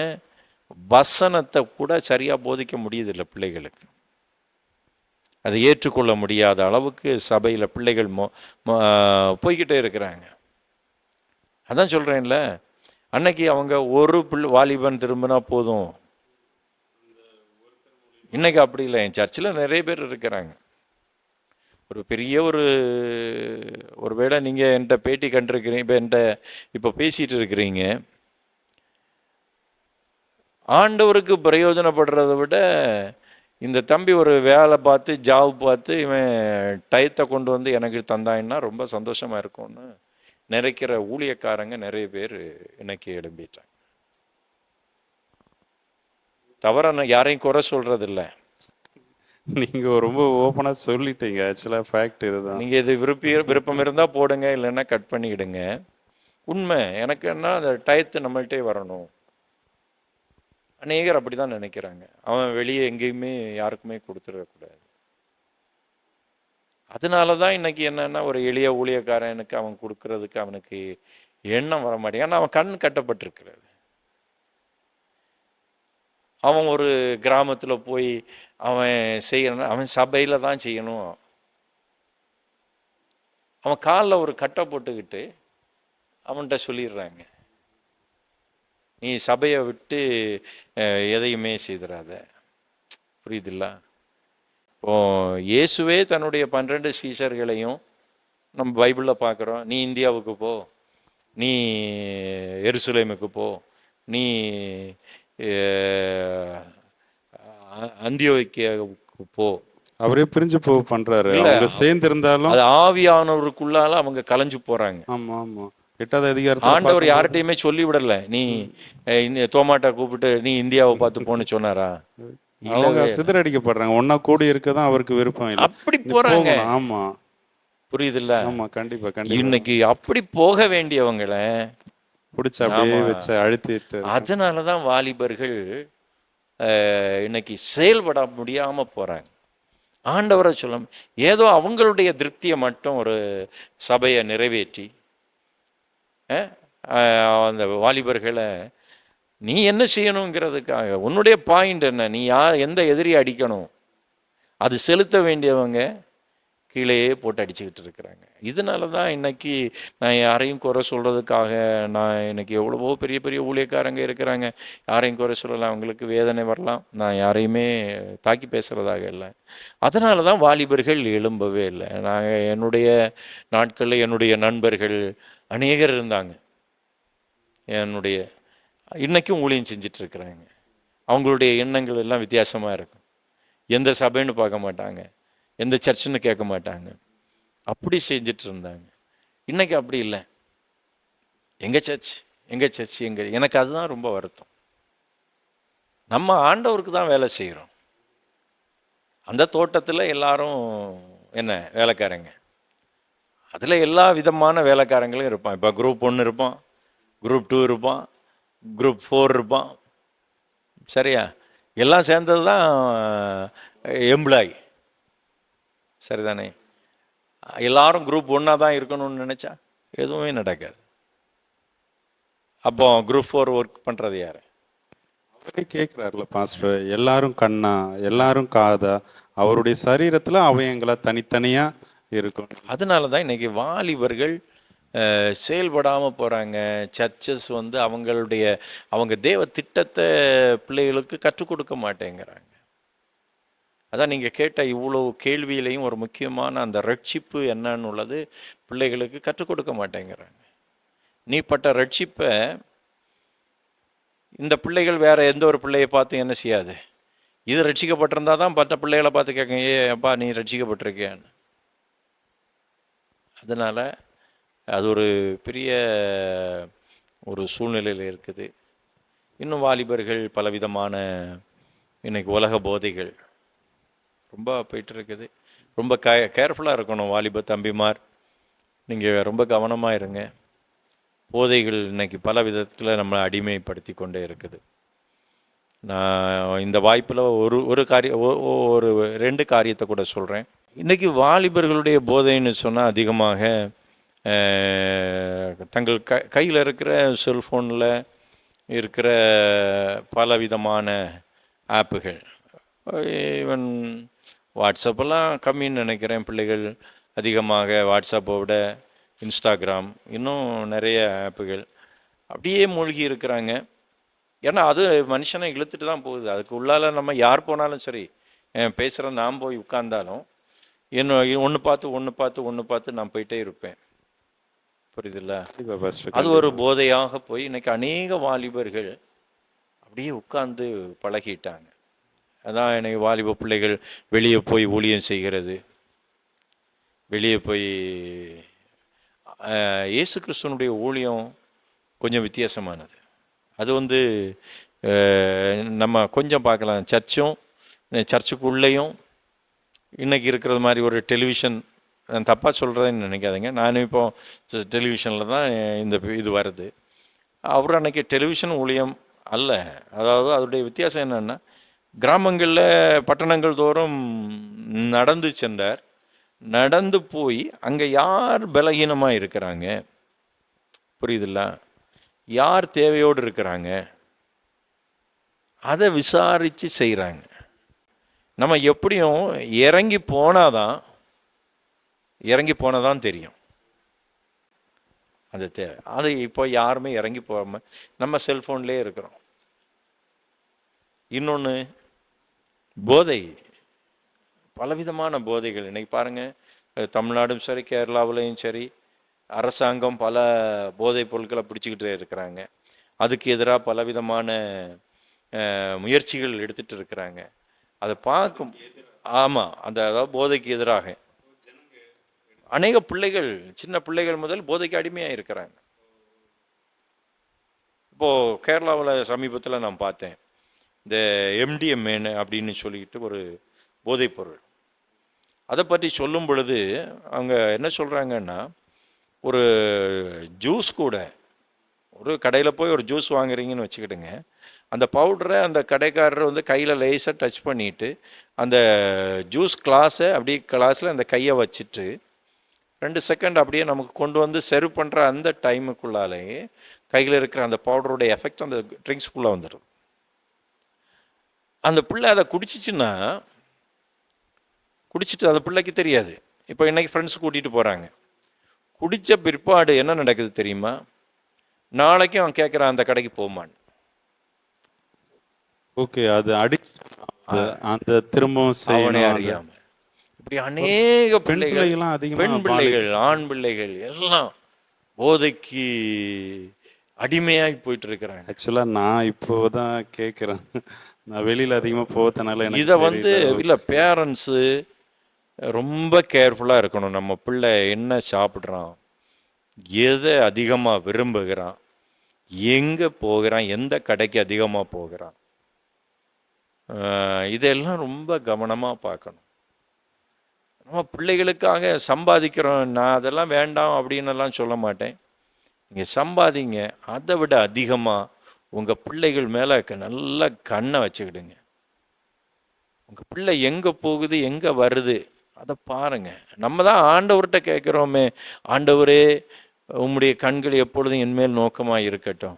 வசனத்தை கூட சரியாக போதிக்க முடியுதில்லை பிள்ளைகளுக்கு. அதை ஏற்றுக்கொள்ள முடியாத அளவுக்கு சபையில் பிள்ளைகள் போய்கிட்டே இருக்கிறாங்க. அதான் சொல்கிறேன்ல, அன்னைக்கு அவங்க ஒரு வாலிபன் திரும்பினா போதும். இன்னைக்கு அப்படி இல்லை. என் சர்ச்சில் நிறைய பேர் இருக்கிறாங்க. ஒரு பெரிய ஒரு வேளை நீங்கள் என்கிட்ட பேட்டி கண்டிருக்கிறீங்க, இப்போ என்கிட்ட இப்போ பேசிகிட்டு இருக்கிறீங்க. ஆண்டவருக்கு பிரயோஜனப்படுறதை விட இந்த தம்பி ஒரு வேலை பார்த்து ஜாப் பார்த்து இவன் டயத்தை கொண்டு வந்து எனக்கு தந்தாயின்னா ரொம்ப சந்தோஷமாக இருக்கும்னு நினைக்கிற ஊழியக்காரங்க நிறைய பேர் இன்னைக்கு எழும்பிட்டாங்க. தவிர நான் யாரையும் குறை சொல்றது இல்லை. நீங்க ரொம்ப ஓப்பனா சொல்லிட்டீங்க. ஆக்சுவலா ஃபேக்ட் இதுதான். நீங்க இது விருப்பம் இருந்தால் போடுங்க, இல்லைன்னா கட் பண்ணிக்கிடுங்க. உண்மை எனக்கு என்ன, அந்த டயத்து நம்மள்கிட்டே வரணும். அநேகர் அப்படி தான் நினைக்கிறாங்க. அவன் வெளியே எங்கேயுமே யாருக்குமே கொடுத்துடக்கூடாது. அதனால தான் இன்னைக்கு என்னன்னா, ஒரு எளிய ஊழியக்காரனுக்கு அவன் கொடுக்கறதுக்கு அவனுக்கு எண்ணம் வர மாட்டேங்குது. ஏன்னா அவன் கண் கட்டப்பட்டிருக்கிறது. அவன் ஒரு கிராமத்தில் போய் அவன் செய்யணும், அவன் சபையில் தான் செய்யணும். அவன் காலில் ஒரு கட்டை போட்டுக்கிட்டு அவன்கிட்ட சொல்லிடுறாங்க, நீ சபையை விட்டு எதையுமே செய்திடாத. புரியுதில்ல? இப்போ இயேசுவே தன்னுடைய 12 சீஷர்களையும் நம்ம பைபிளில் பார்க்குறோம். நீ இந்தியாவுக்கு போ, நீ எருசலேமுக்கு போ, நீ அந்தியோக்கியாவுக்கு போ. அவரே பிரிஞ்சு பண்றாரு. அவங்க சேர்ந்து இருந்தாலும் அது ஆவியானவருக்குள்ளால அவங்க கலைஞ்சு போறாங்க. ஆமா ஆமா. 8வது அதிகாரத்துல ஆண்டவர் யார்கிட்டயுமே சொல்லி விடல, நீ தோமாட்டா கூப்பிட்டு நீ இந்தியாவை பார்த்து போன்னு சொன்னாரா? அவங்க சிதறடிக்கப்படுறாங்க. ஒன்னா கூடி இருக்கதான் அவருக்கு விருப்பம் இல்லை. அப்படி போறாங்க. ஆமா, புரியுதுல்ல? ஆமா, கண்டிப்பா கண்டிப்பா. இன்னைக்கு அப்படி போக வேண்டியவங்களை பிடிச்ச அப்படியே வச்சு அழுத்திட்டு. அதனாலதான் வாலிபர்கள் இன்னைக்கு செயல்பட முடியாம போறாங்க. ஆண்டவரை சொல்ல ஏதோ அவங்களுடைய திருப்தியை மட்டும் ஒரு சபையை நிறைவேற்றி அந்த வாலிபர்களை நீ என்ன செய்யணுங்கிறதுக்காக, உன்னுடைய பாயிண்ட் என்ன, நீ எந்த எதிரியை அடிக்கணும், அது செலுத்த வேண்டியவங்க கீழேயே போட்டு அடிச்சுக்கிட்டு இருக்கிறாங்க. இதனால தான் இன்னைக்கு நான் யாரையும் குறை சொல்கிறதுக்காக, நான் இன்னைக்கு எவ்வளவோ பெரிய பெரிய ஊழியக்காரங்க இருக்கிறாங்க, யாரையும் குறை சொல்லலாம், அவங்களுக்கு வேதனை வரலாம், நான் யாரையுமே தாக்கி பேசுகிறதாக இல்லை. அதனால தான் வாலிபர்கள் எழும்பவே இல்லை. நாங்கள் என்னுடைய நாட்களில் என்னுடைய நண்பர்கள் அநேகர் இருந்தாங்க, என்னுடைய இன்றைக்கும் ஊழியம் செஞ்சிட்ருக்கிறாங்க. அவங்களுடைய எண்ணங்கள் எல்லாம் வித்தியாசமாக இருக்கும். எந்த சபைன்னு பார்க்க மாட்டாங்க, எந்த சர்ச்சுன்னு கேட்க மாட்டாங்க, அப்படி செஞ்சிட்டு இருந்தாங்க. இன்றைக்கி அப்படி இல்லை. எங்கள் சர்ச் எனக்கு அதுதான் ரொம்ப வருத்தம். நம்ம ஆண்டவருக்கு தான் வேலை செய்கிறோம். அந்த தோட்டத்தில் எல்லாரும் என்ன வேலைக்காரங்க, அதில் எல்லா விதமான வேலைக்காரங்களும் இருப்பான். இப்போ குரூப் 1 இருப்பான், குரூப் 2 இருப்பான், குரூப் 4 இருப்பான். சரியா? எல்லாம் சேர்ந்தது தான் எம்ப்ளாயி. சரிதானே? எல்லாரும் குரூப் 1 தான் இருக்கணும்னு நினச்சா எதுவுமே நடக்காது. அப்போ குரூப் 4 ஒர்க் பண்ணுறது யார்? அவரே கேட்குறாருல பாஸ்டர், எல்லாரும் கண்ணா, எல்லாரும் காதா, அவருடைய சரீரத்தில் அவயங்களை தனித்தனியாக இருக்கும். அதனால தான் இன்னைக்கு வாலிபர்கள் செயல்படாமல் போகிறாங்க. சர்ச்சஸ் அவங்க தேவ திட்டத்தை பிள்ளைகளுக்கு கற்றுக் கொடுக்க மாட்டேங்கிறாங்க. அதான் நீங்கள் கேட்ட இவ்வளோ கேள்வியிலையும் ஒரு முக்கியமான அந்த ரட்சிப்பு என்னன்னு உள்ளது பிள்ளைகளுக்கு கற்றுக் கொடுக்க மாட்டேங்கிறாங்க. நீ பட்ட ரட்சிப்பை இந்த பிள்ளைகள் வேற எந்த ஒரு பிள்ளையை பார்த்து என்ன செய்யாது. இது ரட்சிக்கப்பட்டிருந்தா தான் மற்ற பிள்ளைகளை பார்த்து கேட்க, அப்பா நீ ரட்சிக்கப்பட்டிருக்கியான்னு. அதனால் அது ஒரு பெரிய ஒரு சூழ்நிலையில் இருக்குது. இன்னும் வாலிபர்கள் பலவிதமான இன்னைக்கு உலக போதைகள் ரொம்ப போயிட்டு இருக்குது. ரொம்ப கேர்ஃபுல்லாக இருக்கணும் வாலிப தம்பிமார். நீங்கள் ரொம்ப கவனமாக இருங்க. போதைகள் இன்னைக்கு பல விதத்தில் நம்மளை அடிமைப்படுத்தி கொண்டே இருக்குது. நான் இந்த வாய்ப்பில் ஒரு ஒரு காரியம் ஒரு 2 காரியத்தை கூட சொல்கிறேன். இன்றைக்கி வாலிபர்களுடைய போதைன்னு சொன்னால் அதிகமாக தங்கள் கையில் இருக்கிற செல்ஃபோனில் இருக்கிற பலவிதமான ஆப்புகள், ஈவன் வாட்ஸ்அப்பெல்லாம் கம்மின்னு நினைக்கிறேன். பிள்ளைகள் அதிகமாக வாட்ஸ்அப்பை விட இன்ஸ்டாகிராம், இன்னும் நிறைய ஆப்புகள் அப்படியே மூழ்கி இருக்கிறாங்க. ஏன்னா அது மனுஷனை இழுத்துட்டு தான் போகுது. அதுக்கு உள்ளால நம்ம யார் போனாலும் சரி, பேசுகிற நான் போய் உட்கார்ந்தாலும் என்ன ஒன்று பார்த்து நான் போயிட்டே இருப்பேன். புரியுதுல்ல? அது ஒரு போதையாக போய் இன்னைக்கு அநேக வாலிபர்கள் அப்படியே உட்கார்ந்து பழகிட்டாங்க. அதான் எனக்கு வாலிப பிள்ளைகள் வெளியே போய் ஊழியம் செய்கிறது, வெளியே போய் இயேசு கிறிஸ்துவனுடைய ஊழியம் கொஞ்சம் வித்தியாசமானது. அது நம்ம கொஞ்சம் பார்க்கலாம். சர்ச்சுக்குள்ளேயும் இன்றைக்கி இருக்கிறது மாதிரி ஒரு டெலிவிஷன், நான் தப்பாக சொல்கிறேன்னு நினைக்காதீங்க. நான் இப்போ டெலிவிஷனில் தான் இது வருது. அவர் அன்றைக்கி டெலிவிஷன் ஊழியம் அல்ல. அதாவது அதோடைய வித்தியாசம் என்னென்னா, கிராமங்களில் பட்டணங்கள் தோறும் நடந்து சென்றார். நடந்து போய் அங்கே யார் பலகீனமாக இருக்கிறாங்க, புரியுதுல்ல, யார் தேவையோடு இருக்கிறாங்க, அதை விசாரித்து செய்கிறாங்க. நம்ம எப்படியும் இறங்கி போனாதான் தெரியும் அது தேவை. அது இப்போ யாருமே இறங்கி போகாமல் நம்ம செல்ஃபோன்லேயே இருக்கிறோம். இன்னொன்று, போதை, பலவிதமான போதைகள். இன்றைக்கி பாருங்கள், தமிழ்நாடும் சரி கேரளாவிலையும் சரி அரசாங்கம் பல போதைப் பொருட்களை பிடிச்சிக்கிட்டே இருக்கிறாங்க. அதுக்கு எதிராக பலவிதமான முயற்சிகள் எடுத்துகிட்டு இருக்கிறாங்க. அதை பார்க்கும். ஆமாம், அதாவது போதைக்கு எதிராக அநேக பிள்ளைகள், சின்ன பிள்ளைகள் முதல் போதைக்கு அடிமையாக இருக்கிறாங்க. இப்போது கேரளாவில் சமீபத்தில் நான் பார்த்தேன், இந்த MDMA அப்படின்னு சொல்லிட்டு ஒரு போதைப்பொருள். அதை பற்றி சொல்லும் பொழுது அவங்க என்ன சொல்கிறாங்கன்னா, ஒரு ஜூஸ் கூட, ஒரு கடையில் போய் ஒரு ஜூஸ் வாங்குறீங்கன்னு வச்சுக்கிடுங்க, அந்த பவுடரை அந்த கடைக்காரர் கையில் லேசாக டச் பண்ணிவிட்டு அந்த ஜூஸ் கிளாஸில் அந்த கையை வச்சுட்டு 2 செகண்ட் அப்படியே நமக்கு கொண்டு வந்து சர்வ் பண்ணுற அந்த டைமுக்குள்ளாலேயே கையில் இருக்கிற அந்த பவுடருடைய எஃபெக்ட் அந்த ட்ரிங்க்ஸ்குள்ளே வந்துடும். அந்த பிள்ளை அதை குடிச்சிச்சுன்னா, குடிச்சிட்டு அந்த பிள்ளைக்கு தெரியாது. இப்போ இன்றைக்கி ஃப்ரெண்ட்ஸ் கூட்டிகிட்டு போகிறாங்க, குடித்த பிற்பாடு என்ன நடக்குது தெரியுமா? நாளைக்கும் அவன் கேட்குறான் அந்த கடைக்கு போமான்னு. ஓகே, அது அந்த திரும்பவும் அவனே அறியாம இப்படி அநேக பிள்ளைகள், பெண் பிள்ளைகள், ஆண் பிள்ளைகள் எல்லாம் போதைக்கு அடிமையாகி போயிட்டு இருக்கிறாங்க. ஆக்சுவலாக நான் இப்போதான் கேட்குறேன், நான் வெளியில் அதிகமாக போகிறதுனால இதை இல்லை, பேரண்ட்ஸு ரொம்ப கேர்ஃபுல்லாக இருக்கணும். நம்ம பிள்ளை என்ன சாப்பிட்றான், எதை அதிகமாக விரும்புகிறான், எங்கே போகிறான், எந்த கடைக்கு அதிகமாக போகிறான், இதெல்லாம் ரொம்ப கவனமாக பார்க்கணும். நம்ம பிள்ளைகளுக்காக சம்பாதிக்கிறோம், நான் அதெல்லாம் வேண்டாம் அப்படின்னெல்லாம் சொல்ல மாட்டேன். நீங்கள் சம்பாதிங்க, அதை விட அதிகமாக உங்கள் பிள்ளைகள் மேலே நல்ல கண்ணை வச்சுக்கிடுங்க. உங்கள் பிள்ளை எங்கே போகுது, எங்கே வருது, அதை பாருங்கள். நம்ம தான் ஆண்டவர்கிட்ட கேட்குறோமே, ஆண்டவரே உம்முடைய கண்கள் எப்பொழுதும் என்மேல் நோக்கமாக இருக்கட்டும்.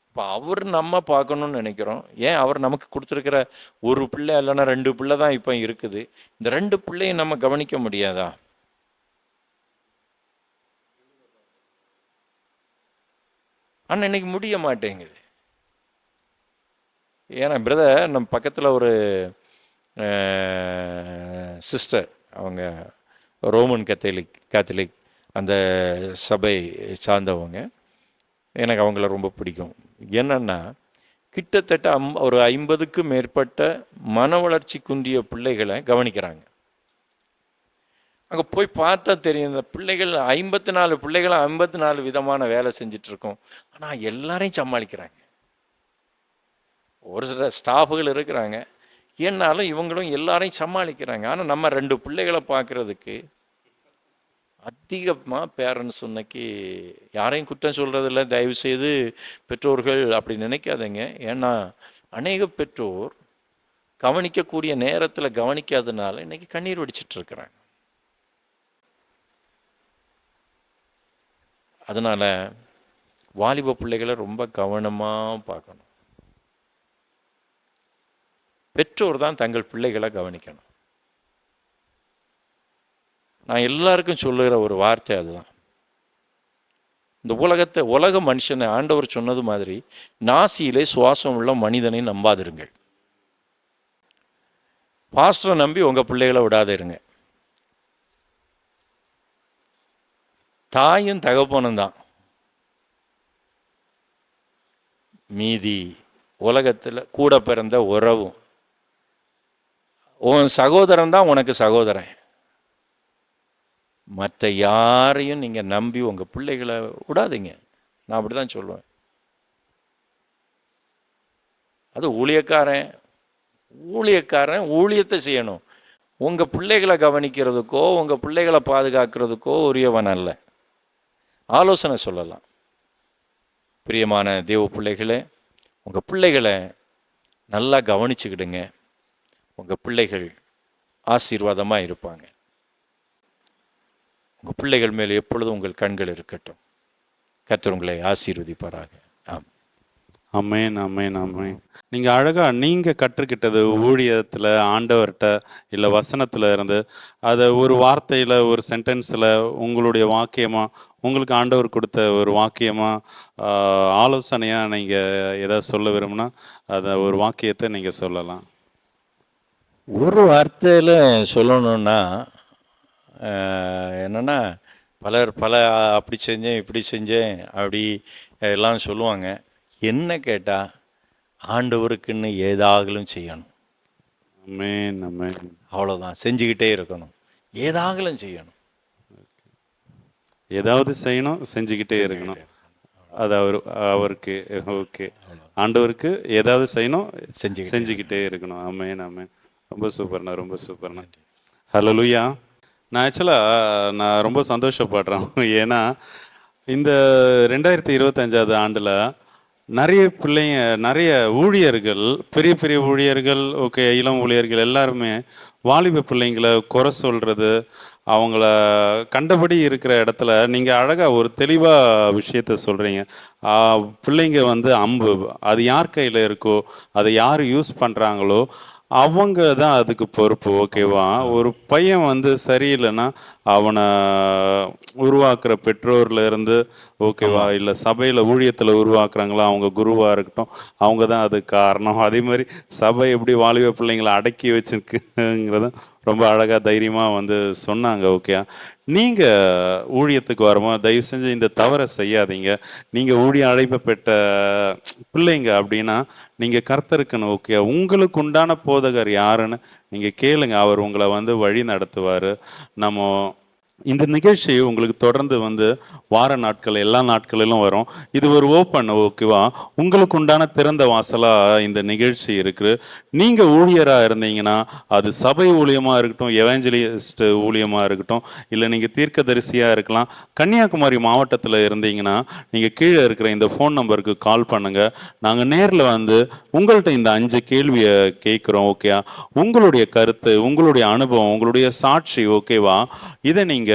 இப்போ அவர் நம்ம பார்க்கணுன்னு நினைக்கிறோம். ஏன் அவர் நமக்கு கொடுத்துருக்கிற ஒரு பிள்ளை இல்லைன்னா 2 பிள்ளை தான் இப்போ இருக்குது. இந்த 2 பிள்ளையும் நம்ம கவனிக்க முடியாதா? ஆனால் இன்னைக்கு முடிய மாட்டேங்குது. ஏன்னா பிரதர், நம்ம பக்கத்தில் ஒரு சிஸ்டர், அவங்க ரோமன் கேத்தலிக் அந்த சபை சார்ந்தவங்க. எனக்கு அவங்கள ரொம்ப பிடிக்கும். என்னன்னா, கிட்டத்தட்ட ஒரு 50க்கும் மேற்பட்ட மன வளர்ச்சி குன்றிய பிள்ளைகளை கவனிக்கிறாங்க. அங்கே போய் பார்த்தா தெரியும், இந்த பிள்ளைகள் 54 பிள்ளைகளை 54 விதமான வேலை செஞ்சிட்ருக்கோம். ஆனால் எல்லாரையும் சமாளிக்கிறாங்க. ஒரு சில ஸ்டாஃபுகள் இருக்கிறாங்க, ஏன்னாலும் இவங்களும் எல்லாரையும் சமாளிக்கிறாங்க. ஆனால் நம்ம 2 பிள்ளைகளை பார்க்குறதுக்கு அதிகமாக பேரண்ட்ஸ் இன்னைக்கு யாரையும் குற்றம் சொல்கிறதில்ல, தயவுசெய்து பெற்றோர்கள் அப்படி நினைக்காதீங்க. ஏன்னா அநேக பெற்றோர் கவனிக்கக்கூடிய நேரத்தில் கவனிக்காதனால இன்னைக்கு கண்ணீர் வடிச்சிட்டு இருக்கிறாங்க. அதனால் வாலிப பிள்ளைகளை ரொம்ப கவனமாக பார்க்கணும். பெற்றோர் தான் தங்கள் பிள்ளைகளை கவனிக்கணும். நான் எல்லாருக்கும் சொல்லுகிற ஒரு வார்த்தை அதுதான். இந்த உலக மனுஷனை ஆண்டவர் சொன்னது மாதிரி நாசியிலே சுவாசம் உள்ள மனிதனை நம்பாதிருங்கள். பாஸ்டரை நம்பி உங்கள் பிள்ளைகளை விடாதிருங்க. தாயும் தகப்பனும் தான். மீதி உலகத்தில் கூட பிறந்த உறவும், உன் சகோதரன் தான் உனக்கு சகோதரன். மற்ற யாரையும் நீங்கள் நம்பி உங்கள் பிள்ளைகளை விடாதீங்க. நான் அப்படி தான் சொல்லுவேன். அது ஊழியக்காரன் ஊழியத்தை செய்யணும். உங்கள் பிள்ளைகளை கவனிக்கிறதுக்கோ உங்கள் பிள்ளைகளை பாதுகாக்கிறதுக்கோ உரியவன் அல்ல. ஆலோசனை சொல்லலாம். பிரியமான தேவ பிள்ளைகளே, உங்கள் பிள்ளைகளை நல்லா கவனிச்சுக்கிடுங்க. உங்கள் பிள்ளைகள் ஆசீர்வாதமாக இருப்பாங்க. உங்கள் பிள்ளைகள் மேலே எப்பொழுதும் உங்கள் கண்கள் இருக்கட்டும். கர்த்தர் உங்களை ஆசீர்வதிப்பாராக. ஆம். அமேன், அமேன், அமேன். நீங்கள் அழகாக நீங்கள் கற்றுக்கிட்டது ஊழியத்தில் ஆண்டவர்கிட்ட இல்லை வசனத்தில் இருந்து அதை ஒரு வார்த்தையில் ஒரு சென்டென்ஸில் உங்களுடைய வாக்கியமாக உங்களுக்கு ஆண்டவர் கொடுத்த ஒரு வாக்கியமாக ஆலோசனையாக நீங்கள் எதாவது சொல்ல விரும்புனா அதை ஒரு வாக்கியத்தை நீங்கள் சொல்லலாம். ஒரு வார்த்தையில் சொல்லணுன்னா என்னென்னா, பல அப்படி செஞ்சேன் இப்படி செஞ்சேன் அப்படி எல்லாம் சொல்லுவாங்க. என்ன கேட்டால் ஆண்டவருக்குன்னு ஏதாகலும் செய்யணும். அமேன், அமேன். அவ்வளோதான். செஞ்சுக்கிட்டே இருக்கணும். ஏதாகலும் செய்யணும். ஏதாவது செய்யணும், செஞ்சுக்கிட்டே இருக்கணும். அது அவருக்கு ஓகே. ஆண்டவருக்கு ஏதாவது செய்யணும், செஞ்சுக்கிட்டே இருக்கணும். அமேன், அமேன். ரொம்ப சூப்பர்ண்ணா, ரொம்ப சூப்பர்ண்ணா. ஹல்லேலூயா. நான் ஆக்சுவலாக ரொம்ப சந்தோஷப்படுறேன். ஏன்னா இந்த 2025 ஆண்டில் நிறைய ஊழியர்கள், பெரிய பெரிய ஊழியர்கள், ஓகே, இளம் ஊழியர்கள் எல்லாருமே வாலிப பிள்ளைங்களை குறை சொல்கிறது, அவங்கள கண்டபடி இருக்கிற இடத்துல நீங்கள் அழகாக ஒரு தெளிவாக விஷயத்த சொல்கிறீங்க. பிள்ளைங்க அம்பு, அது யார் கையில் இருக்கோ, அதை யார் யூஸ் பண்ணுறாங்களோ அவங்க தான் அதுக்கு பொறுப்பு. ஓகேவா? ஒரு பையன் சரியில்லைன்னா அவனை உருவாக்குற பெற்றோர்ல இருந்து, ஓகேவா, இல்லை சபையில் ஊழியத்தில் உருவாக்குறாங்களா அவங்க குருவாக இருக்கட்டும், அவங்க தான் அதுக்கு காரணம். அதே மாதிரி சபை எப்படி வாலிப பிள்ளைங்களை அடக்கி வச்சுருக்குங்கிறத ரொம்ப அழகாக தைரியமாக சொன்னாங்க. ஓகே, நீங்கள் ஊழியத்துக்கு வரும்போது தயவு செஞ்சு இந்த தவறை செய்யாதீங்க. நீங்கள் ஊழிய அழைப்பு பெற்ற பிள்ளைங்க அப்படின்னா நீங்கள் கர்த்தருக்குன்னு, ஓகே, உங்களுக்கு உண்டான போதகர் யாருன்னு நீங்கள் கேளுங்க. அவர் உங்களை வழி நடத்துவார். நம்ம இந்த நிகழ்ச்சி உங்களுக்கு தொடர்ந்து வார நாட்கள் எல்லா நாட்களிலும் வரும். இது ஒரு ஓப்பன், ஓகேவா, உங்களுக்கு உண்டான திறந்த வாசலாக இந்த நிகழ்ச்சி இருக்குது. நீங்கள் ஊழியராக இருந்தீங்கன்னா அது சபை ஊழியமாக இருக்கட்டும், எவாஞ்சலிஸ்ட் ஊழியமாக இருக்கட்டும், இல்லை நீங்கள் தீர்க்கதரிசியாக இருக்கலாம். கன்னியாகுமரி மாவட்டத்தில் இருந்தீங்கன்னா நீங்கள் கீழே இருக்கிற இந்த ஃபோன் நம்பருக்கு கால் பண்ணுங்கள். நாங்கள் நேரில் உங்கள்கிட்ட இந்த 5 கேள்வியை கேட்குறோம். ஓகே, உங்களுடைய கருத்து, உங்களுடைய அனுபவம், உங்களுடைய சாட்சி, ஓகேவா, இதை நீங்கள்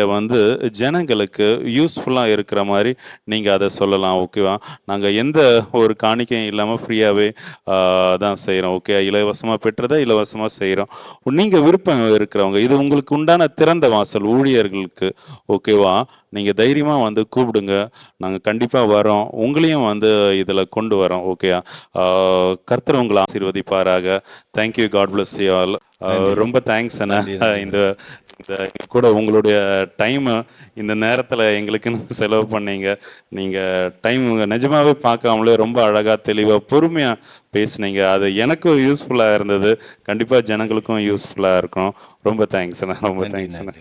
ஜனங்களுக்கு யூஸ்ஃபுல்லாக இருக்கிற மாதிரி நீங்கள் அதை சொல்லலாம். ஓகேவா? நாங்கள் எந்த ஒரு காணிக்கையும் இல்லாமல் ஃப்ரீயாகவே தான் செய்கிறோம். ஓகே, இலவசமாக பெற்றதை இலவசமாக செய்கிறோம். நீங்கள் விருப்பம் இருக்கிறவங்க, இது உங்களுக்கு உண்டான திறந்த வாசல் ஊழியர்களுக்கு. ஓகேவா? நீங்கள் தைரியமாக கூப்பிடுங்க. நாங்கள் கண்டிப்பாக வரோம், உங்களையும் இதில் கொண்டு வரோம். ஓகேயா? கர்த்தர் உங்களை ஆசீர்வதிப்பாராக. Thank you. God bless you all. ரொம்ப தேங்க்ஸ் அண்ணா. இந்த கூட உங்களுடைய டைமை இந்த நேரத்தில் எங்களுக்குன்னு செலவு பண்ணீங்க. நீங்கள் டைம் நிஜமாகவே பார்க்காமலே ரொம்ப அழகாக தெளிவாக பொறுமையாக பேசுனீங்க. அது எனக்கும் யூஸ்ஃபுல்லாக இருந்தது. கண்டிப்பாக ஜனங்களுக்கும் யூஸ்ஃபுல்லாக இருக்கும். ரொம்ப தேங்க்ஸ் அண்ணா. ரொம்ப தேங்க்ஸ் அண்ணா.